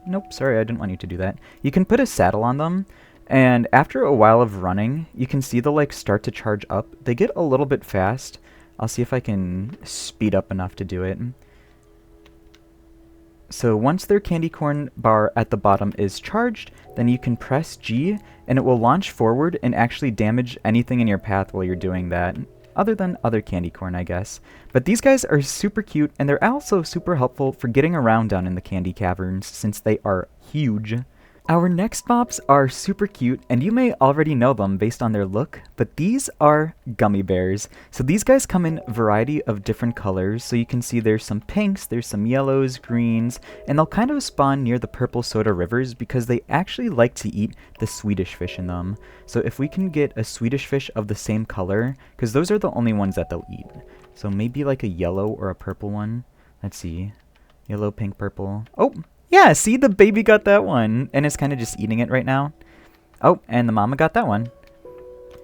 nope, sorry, I didn't want you to do that. You can put a saddle on them, and after a while of running, you can see they'll like start to charge up. They get a little bit fast. I'll see if I can speed up enough to do it. So once their candy corn bar at the bottom is charged, then you can press G, and it will launch forward and actually damage anything in your path while you're doing that. Other than other candy corn, I guess. But these guys are super cute, and they're also super helpful for getting around down in the candy caverns, since they are huge. Our next mobs are super cute, and you may already know them based on their look, but these are gummy bears. So these guys come in a variety of different colors, so you can see there's some pinks, there's some yellows, greens, and they'll kind of spawn near the purple soda rivers because they actually like to eat the Swedish fish in them. So if we can get a Swedish fish of the same color, because those are the only ones that they'll eat. So maybe like a yellow or a purple one. Let's see. Yellow, pink, purple. Oh! Yeah, see, the baby got that one, and it's kind of just eating it right now. Oh, and the mama got that one.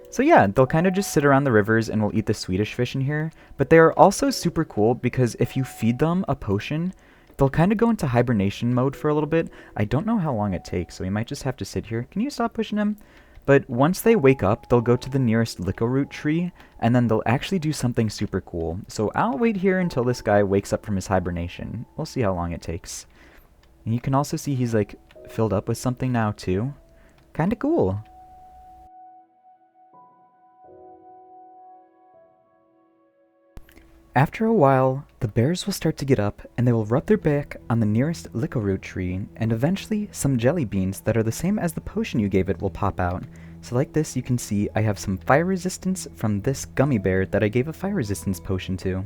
So yeah, they'll kind of just sit around the rivers and will eat the Swedish fish in here, but they are also super cool because if you feed them a potion, they'll kind of go into hibernation mode for a little bit. I don't know how long it takes, so we might just have to sit here. Can you stop pushing him? But once they wake up, they'll go to the nearest licorice tree, and then they'll actually do something super cool. So I'll wait here until this guy wakes up from his hibernation. We'll see how long it takes. And you can also see he's like filled up with something now too. Kinda cool. After a while, the bears will start to get up and they will rub their back on the nearest licorice tree, and eventually some jelly beans that are the same as the potion you gave it will pop out. So like this, you can see I have some fire resistance from this gummy bear that I gave a fire resistance potion to.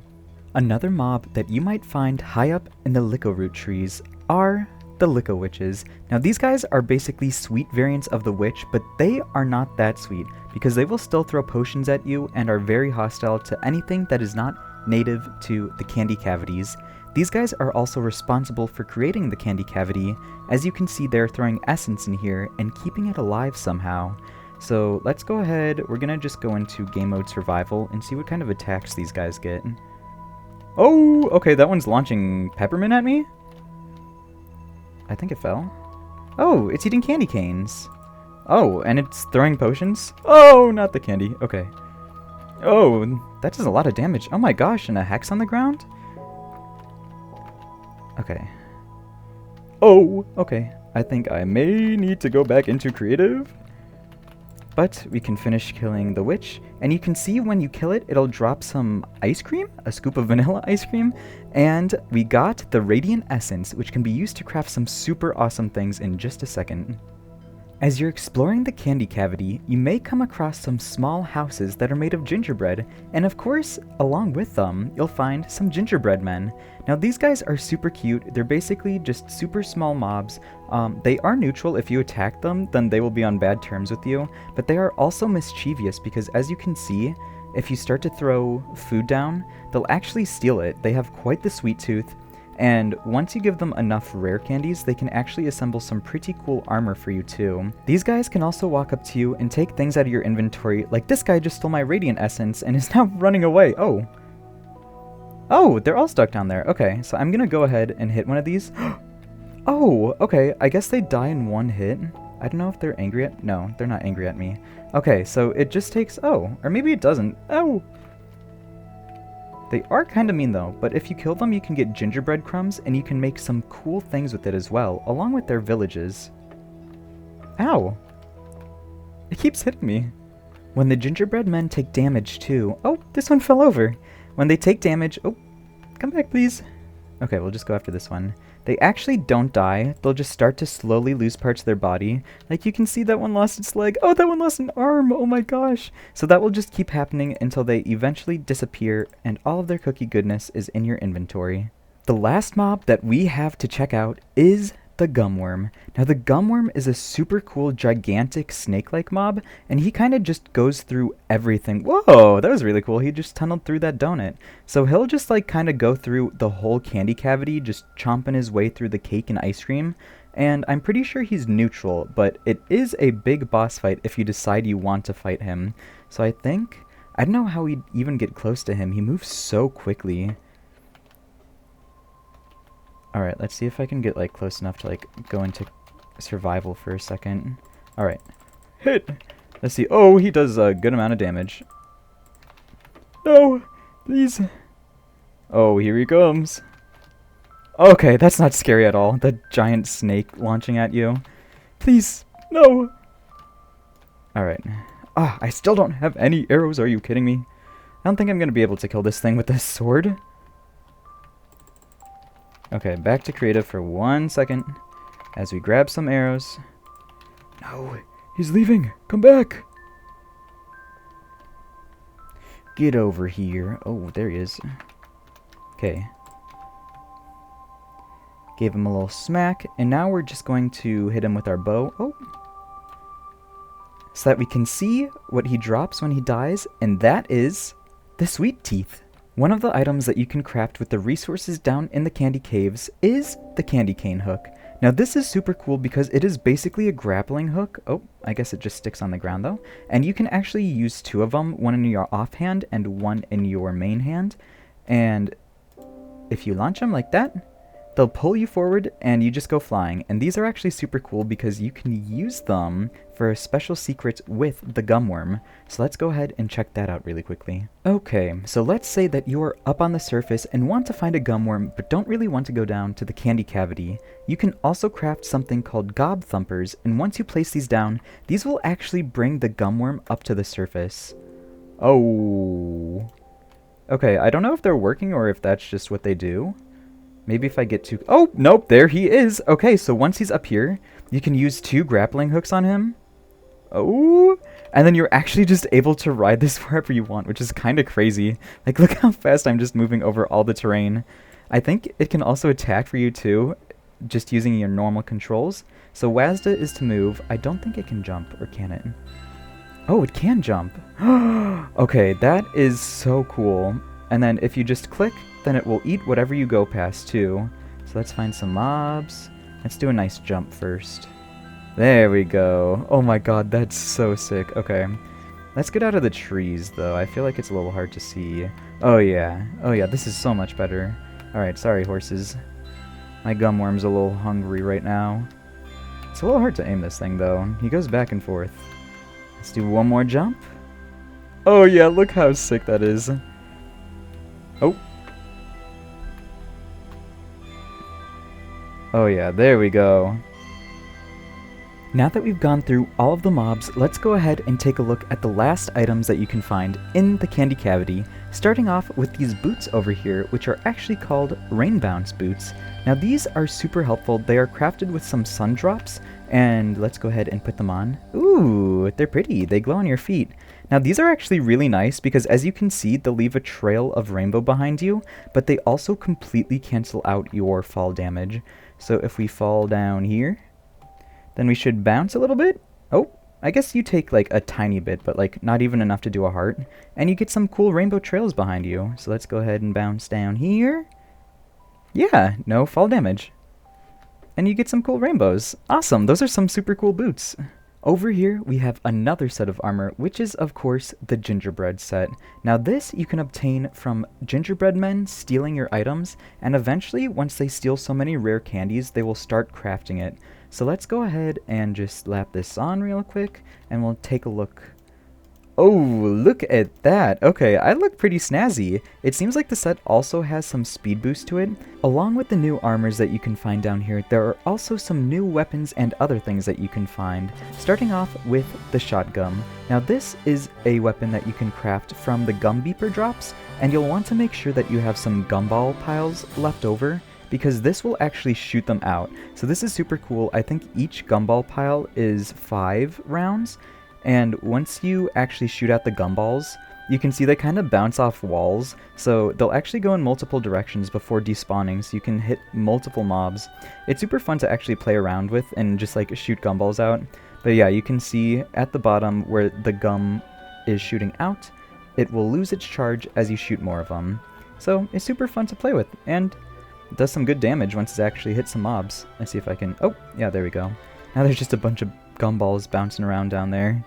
Another mob that you might find high up in the licorice trees are the Licko Witches. Now these guys are basically sweet variants of the witch, but they are not that sweet because they will still throw potions at you and are very hostile to anything that is not native to the candy cavities. These guys are also responsible for creating the candy cavity. As you can see, they're throwing essence in here and keeping it alive somehow. So let's go ahead, we're gonna just go into game mode survival and see what kind of attacks these guys get. Oh, okay, that one's launching peppermint at me? I think it fell. Oh, it's eating candy canes. Oh, and it's throwing potions? Oh, not the candy. Okay. Oh, that does a lot of damage. Oh my gosh, and a hex on the ground? Okay. Oh, okay. I think I may need to go back into creative. But we can finish killing the witch, and you can see when you kill it, it'll drop some ice cream, a scoop of vanilla ice cream, and we got the Radiant Essence, which can be used to craft some super awesome things in just a second. As you're exploring the candy cavity, you may come across some small houses that are made of gingerbread, and of course, along with them, you'll find some gingerbread men. Now these guys are super cute, they're basically just super small mobs. They are neutral. If you attack them, then they will be on bad terms with you, but they are also mischievous because as you can see, if you start to throw food down, they'll actually steal it. They have quite the sweet tooth. And once you give them enough rare candies, they can actually assemble some pretty cool armor for you too. These guys can also walk up to you and take things out of your inventory, like this guy just stole my Radiant Essence and is now running away. Oh. Oh, they're all stuck down there. Okay, so I'm gonna go ahead and hit one of these. Oh, okay, I guess they die in one hit. I don't know if they're angry at... No, they're not angry at me. Okay, so it just takes... Oh, or maybe it doesn't. Oh! They are kind of mean though, but if you kill them you can get gingerbread crumbs and you can make some cool things with it as well, along with their villages. Ow! It keeps hitting me. When the gingerbread men take damage too... Oh, this one fell over! When they take damage... Oh, come back please! Okay, we'll just go after this one. They actually don't die, they'll just start to slowly lose parts of their body. Like you can see that one lost its leg. Oh, that one lost an arm! Oh my gosh! So that will just keep happening until they eventually disappear and all of their cookie goodness is in your inventory. The last mob that we have to check out is the gumworm. Now the gumworm is a super cool gigantic snake-like mob, and he kind of just goes through everything. Whoa, that was really cool. He just tunneled through that donut. So he'll just like kind of go through the whole candy cavity, just chomping his way through the cake and ice cream. And I'm pretty sure he's neutral, but it is a big boss fight if you decide you want to fight him. So I don't know how we'd even get close to him. He moves so quickly. Alright, let's see if I can get, like, close enough to, like, go into survival for a second. Alright. Hit! Let's see. Oh, he does a good amount of damage. No! Please! Oh, here he comes. Okay, that's not scary at all. The giant snake launching at you. Please! No! Alright. Ah, I still don't have any arrows. Are you kidding me? I don't think I'm gonna be able to kill this thing with this sword. Okay, back to creative for 1 second as we grab some arrows. No, he's leaving. Come back. Get over here. Oh, there he is. Okay. Gave him a little smack, and now we're just going to hit him with our bow. Oh. So that we can see what he drops when he dies, and that is the sweet teeth. One of the items that you can craft with the resources down in the candy caves is the candy cane hook. Now this is super cool because it is basically a grappling hook. Oh, I guess it just sticks on the ground though. And you can actually use two of them, one in your offhand and one in your main hand. And if you launch them like that, they'll pull you forward and you just go flying. And these are actually super cool because you can use them for a special secret with the gumworm. So let's go ahead and check that out really quickly. Okay, so let's say that you're up on the surface and want to find a gumworm but don't really want to go down to the candy cavity. You can also craft something called gob thumpers, and once you place these down, these will actually bring the gumworm up to the surface. Oh. Okay, I don't know if they're working or if that's just what they do. Maybe if I get too... Oh, nope, there he is. Okay, so once he's up here, you can use 2 grappling hooks on him. Oh, and then you're actually just able to ride this wherever you want, which is kind of crazy. Like, look how fast I'm just moving over all the terrain. I think it can also attack for you too, just using your normal controls. So WASDA is to move. I don't think it can jump, or can it? Oh, it can jump. Okay, that is so cool. And then if you just click, then it will eat whatever you go past too. So let's find some mobs. Let's do a nice jump first. There we go. Oh my god, that's so sick. Okay. Let's get out of the trees though. I feel like it's a little hard to see. Oh yeah. Oh yeah, this is so much better. Alright, sorry horses. My gumworm's a little hungry right now. It's a little hard to aim this thing though. He goes back and forth. Let's do one more jump. Oh yeah, look how sick that is. Oh. Oh yeah, there we go. Now that we've gone through all of the mobs, let's go ahead and take a look at the last items that you can find in the candy cavity, starting off with these boots over here, which are actually called rain bounce boots. Now these are super helpful. They are crafted with some sun drops, and let's go ahead and put them on. Ooh, they're pretty. They glow on your feet. Now these are actually really nice because as you can see, they'll leave a trail of rainbow behind you, but they also completely cancel out your fall damage. So if we fall down here, then we should bounce a little bit. Oh, I guess you take like a tiny bit, but like not even enough to do a heart. And you get some cool rainbow trails behind you. So let's go ahead and bounce down here. Yeah, no fall damage. And you get some cool rainbows. Awesome, those are some super cool boots. Over here, we have another set of armor, which is, of course, the gingerbread set. Now this you can obtain from gingerbread men stealing your items, and eventually, once they steal so many rare candies, they will start crafting it. So let's go ahead and just slap this on real quick, and we'll take a look. Oh, look at that. Okay, I look pretty snazzy. It seems like the set also has some speed boost to it. Along with the new armors that you can find down here, there are also some new weapons and other things that you can find. Starting off with the shotgun. Now this is a weapon that you can craft from the gum beeper drops, and you'll want to make sure that you have some gumball piles left over, because this will actually shoot them out. So this is super cool. I think each gumball pile is 5 rounds. And once you actually shoot out the gumballs, you can see they kind of bounce off walls, so they'll actually go in multiple directions before despawning, so you can hit multiple mobs. It's super fun to actually play around with and just like shoot gumballs out. But yeah, you can see at the bottom where the gum is shooting out, it will lose its charge as you shoot more of them. So it's super fun to play with, and it does some good damage once it actually hits some mobs. Let's see if I can... Oh, yeah, there we go. Now there's just a bunch of gumballs bouncing around down there.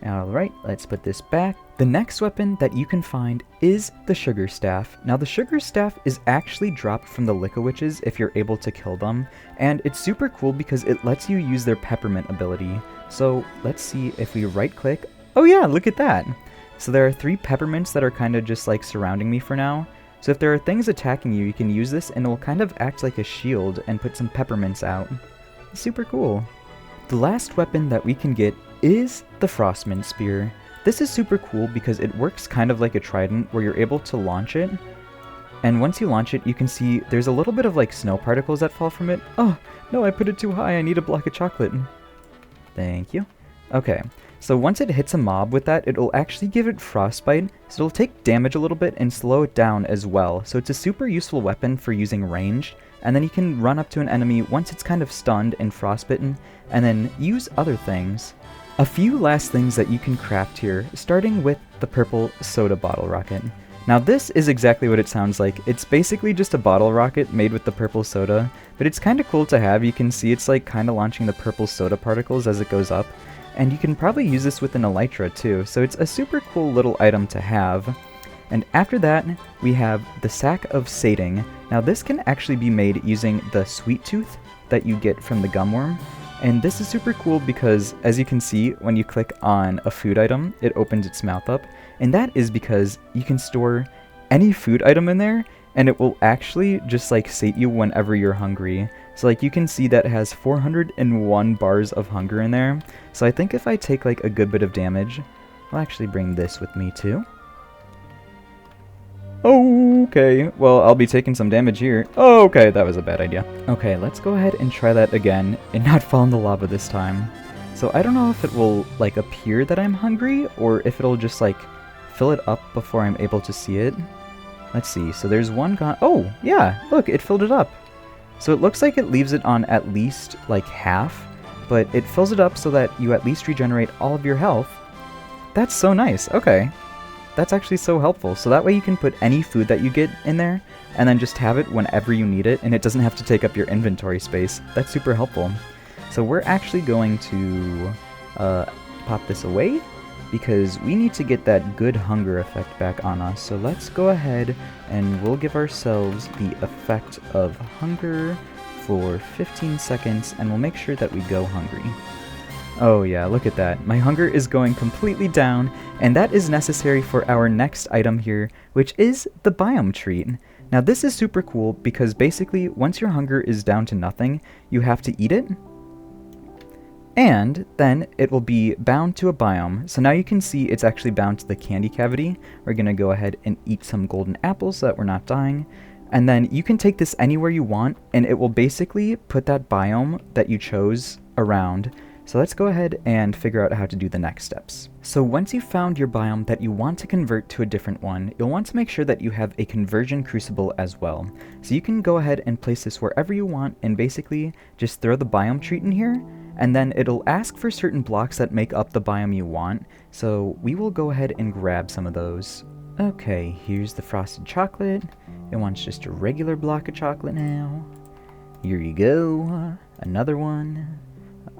Alright, let's put this back. The next weapon that you can find is the Sugar Staff. Now the Sugar Staff is actually dropped from the Licka Witches if you're able to kill them, and it's super cool because it lets you use their peppermint ability. So let's see if we right click. Oh yeah, look at that! So there are 3 peppermints that are kind of just like surrounding me for now. So if there are things attacking you, you can use this and it will kind of act like a shield and put some peppermints out. It's super cool. The last weapon that we can get is the Frostmint Spear. This is super cool because it works kind of like a trident where you're able to launch it. And once you launch it, you can see there's a little bit of like snow particles that fall from it. Oh, no, I put it too high. I need a block of chocolate. Thank you. Okay, so once it hits a mob with that, it'll actually give it frostbite, so it'll take damage a little bit and slow it down as well. So it's a super useful weapon for using ranged, and then you can run up to an enemy once it's kind of stunned and frostbitten, and then use other things. A few last things that you can craft here, starting with the purple soda bottle rocket. Now this is exactly what it sounds like. It's basically just a bottle rocket made with the purple soda, but it's kind of cool to have. You can see it's like kind of launching the purple soda particles as it goes up, and you can probably use this with an elytra too, so it's a super cool little item to have. And after that, we have the Sack of Sating. Now this can actually be made using the Sweet Tooth that you get from the gumworm. And this is super cool because, as you can see, when you click on a food item, it opens its mouth up. And that is because you can store any food item in there, and it will actually just like sate you whenever you're hungry. So like you can see that it has 401 bars of hunger in there. So I think if I take like a good bit of damage, I'll actually bring this with me too. Okay, well, I'll be taking some damage here. Okay, that was a bad idea. Okay, let's go ahead and try that again and not fall in the lava this time. So I don't know if it will like appear that I'm hungry or if it'll just like fill it up before I'm able to see it. Let's see, so there's one gone. Oh, yeah, look, it filled it up. So it looks like it leaves it on at least like half, but it fills it up so that you at least regenerate all of your health. That's so nice, okay. That's actually so helpful. So that way you can put any food that you get in there and then just have it whenever you need it, and it doesn't have to take up your inventory space. That's super helpful. So we're actually going to pop this away because we need to get that good hunger effect back on us. So let's go ahead and we'll give ourselves the effect of hunger for 15 seconds, and we'll make sure that we go hungry. Oh yeah, look at that. My hunger is going completely down, and that is necessary for our next item here, which is the biome treat. Now this is super cool because basically once your hunger is down to nothing, you have to eat it, and then it will be bound to a biome. So now you can see it's actually bound to the candy cavity. We're going to go ahead and eat some golden apples so that we're not dying. And then you can take this anywhere you want, and it will basically put that biome that you chose around. So let's go ahead and figure out how to do the next steps. So once you've found your biome that you want to convert to a different one, you'll want to make sure that you have a conversion crucible as well. So you can go ahead and place this wherever you want and basically just throw the biome treat in here, and then it'll ask for certain blocks that make up the biome you want. So we will go ahead and grab some of those. Okay, here's the frosted chocolate. It wants just a regular block of chocolate now. Here you go. Another one.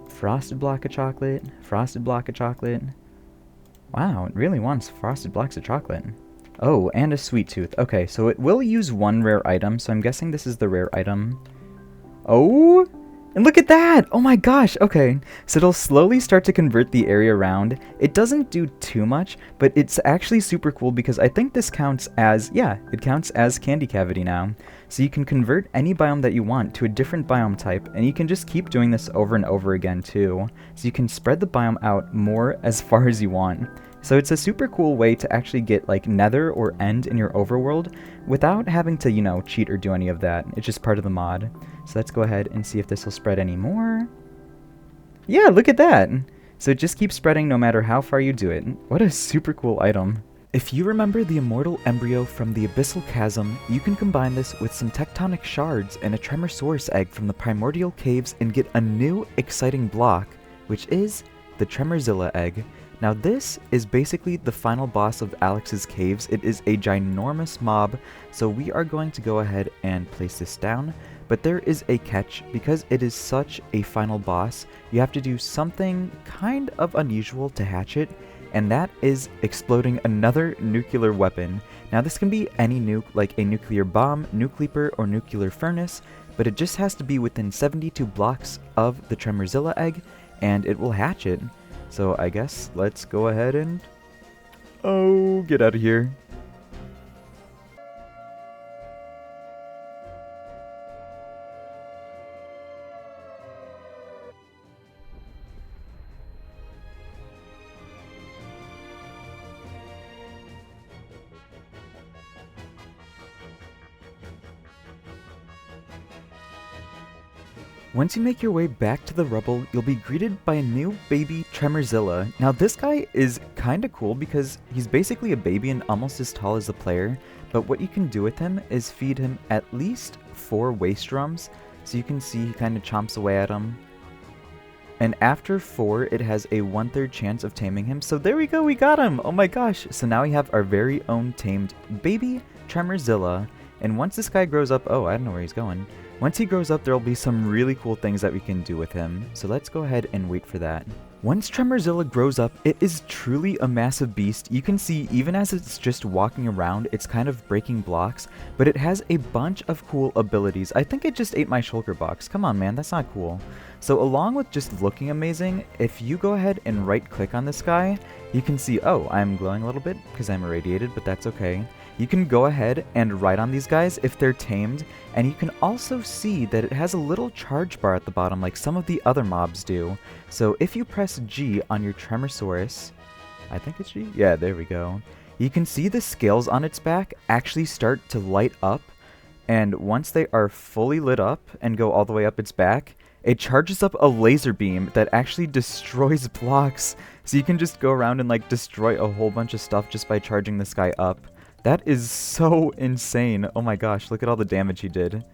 Frosted block of chocolate, frosted block of chocolate. Wow, it really wants frosted blocks of chocolate. Oh, and a sweet tooth. Okay, so it will use one rare item, so I'm guessing this is the rare item. Oh, and look at that! Oh my gosh, okay. So it'll slowly start to convert the area around. It doesn't do too much, but it's actually super cool because I think this counts as, yeah, it counts as candy cavity now. So you can convert any biome that you want to a different biome type, and you can just keep doing this over and over again too. So you can spread the biome out more as far as you want. So it's a super cool way to actually get like nether or end in your overworld without having to, you know, cheat or do any of that. It's just part of the mod. So let's go ahead and see if this will spread any more. Yeah, look at that! So it just keeps spreading no matter how far you do it. What a super cool item. If you remember the immortal embryo from the Abyssal Chasm, you can combine this with some tectonic shards and a Tremosaurus egg from the Primordial Caves and get a new exciting block, which is the Tremorzilla egg. Now this is basically the final boss of Alex's caves. It is a ginormous mob, so we are going to go ahead and place this down. But there is a catch. Because it is such a final boss, you have to do something kind of unusual to hatch it, and that is exploding another nuclear weapon. Now this can be any nuke, like a nuclear bomb, nuke leaper, or nuclear furnace, but it just has to be within 72 blocks of the Tremorzilla egg, and it will hatch it. So I guess let's go ahead and... oh, get out of here. Once you make your way back to the rubble, you'll be greeted by a new baby Tremorzilla. Now this guy is kinda cool because he's basically a baby and almost as tall as the player, but what you can do with him is feed him at least 4 waste drums, so you can see he kinda chomps away at them. And after 4, it has a 1/3 chance of taming him, so there we go, we got him! Oh my gosh! So now we have our very own tamed baby Tremorzilla, and once this guy grows up, oh, I don't know where he's going. Once he grows up, there will be some really cool things that we can do with him, so let's go ahead and wait for that. Once Tremorzilla grows up, it is truly a massive beast. You can see even as it's just walking around, it's kind of breaking blocks, but it has a bunch of cool abilities. I think it just ate my shulker box. Come on, man, that's not cool. So along with just looking amazing, if you go ahead and right click on this guy, you can see, oh, I'm glowing a little bit because I'm irradiated, but that's okay. You can go ahead and write on these guys if they're tamed, and you can also see that it has a little charge bar at the bottom like some of the other mobs do. So if you press G on your Tremosaurus, I think it's G? Yeah, there we go. You can see the scales on its back actually start to light up, and once they are fully lit up and go all the way up its back, it charges up a laser beam that actually destroys blocks. So you can just go around and like destroy a whole bunch of stuff just by charging this guy up. That is so insane. Oh my gosh, look at all the damage he did.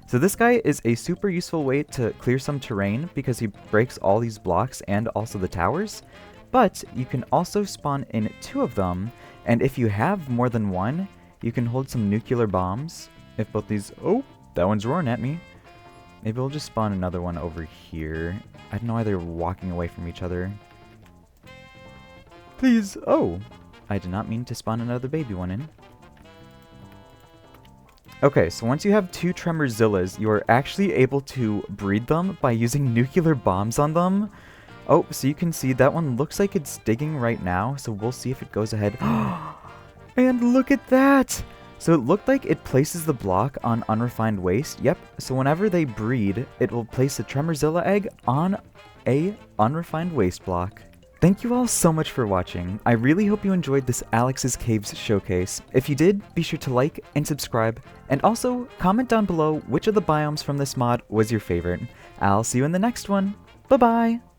So this guy is a super useful way to clear some terrain because he breaks all these blocks and also the towers. But you can also spawn in 2 of them, and if you have more than one, you can hold some nuclear bombs. If both these... oh, that one's roaring at me. Maybe we'll just spawn another one over here. I don't know why they're walking away from each other. Please. Oh, I did not mean to spawn another baby one in. Okay, so once you have 2 Tremorzillas, you are actually able to breed them by using nuclear bombs on them. Oh, so you can see that one looks like it's digging right now, so we'll see if it goes ahead. And look at that! So it looked like it places the block on unrefined waste. Yep, so whenever they breed, it will place a Tremorzilla egg on a unrefined waste block. Thank you all so much for watching. I really hope you enjoyed this Alex's Caves showcase. If you did, be sure to like and subscribe, and also comment down below which of the biomes from this mod was your favorite. I'll see you in the next one. Bye-bye!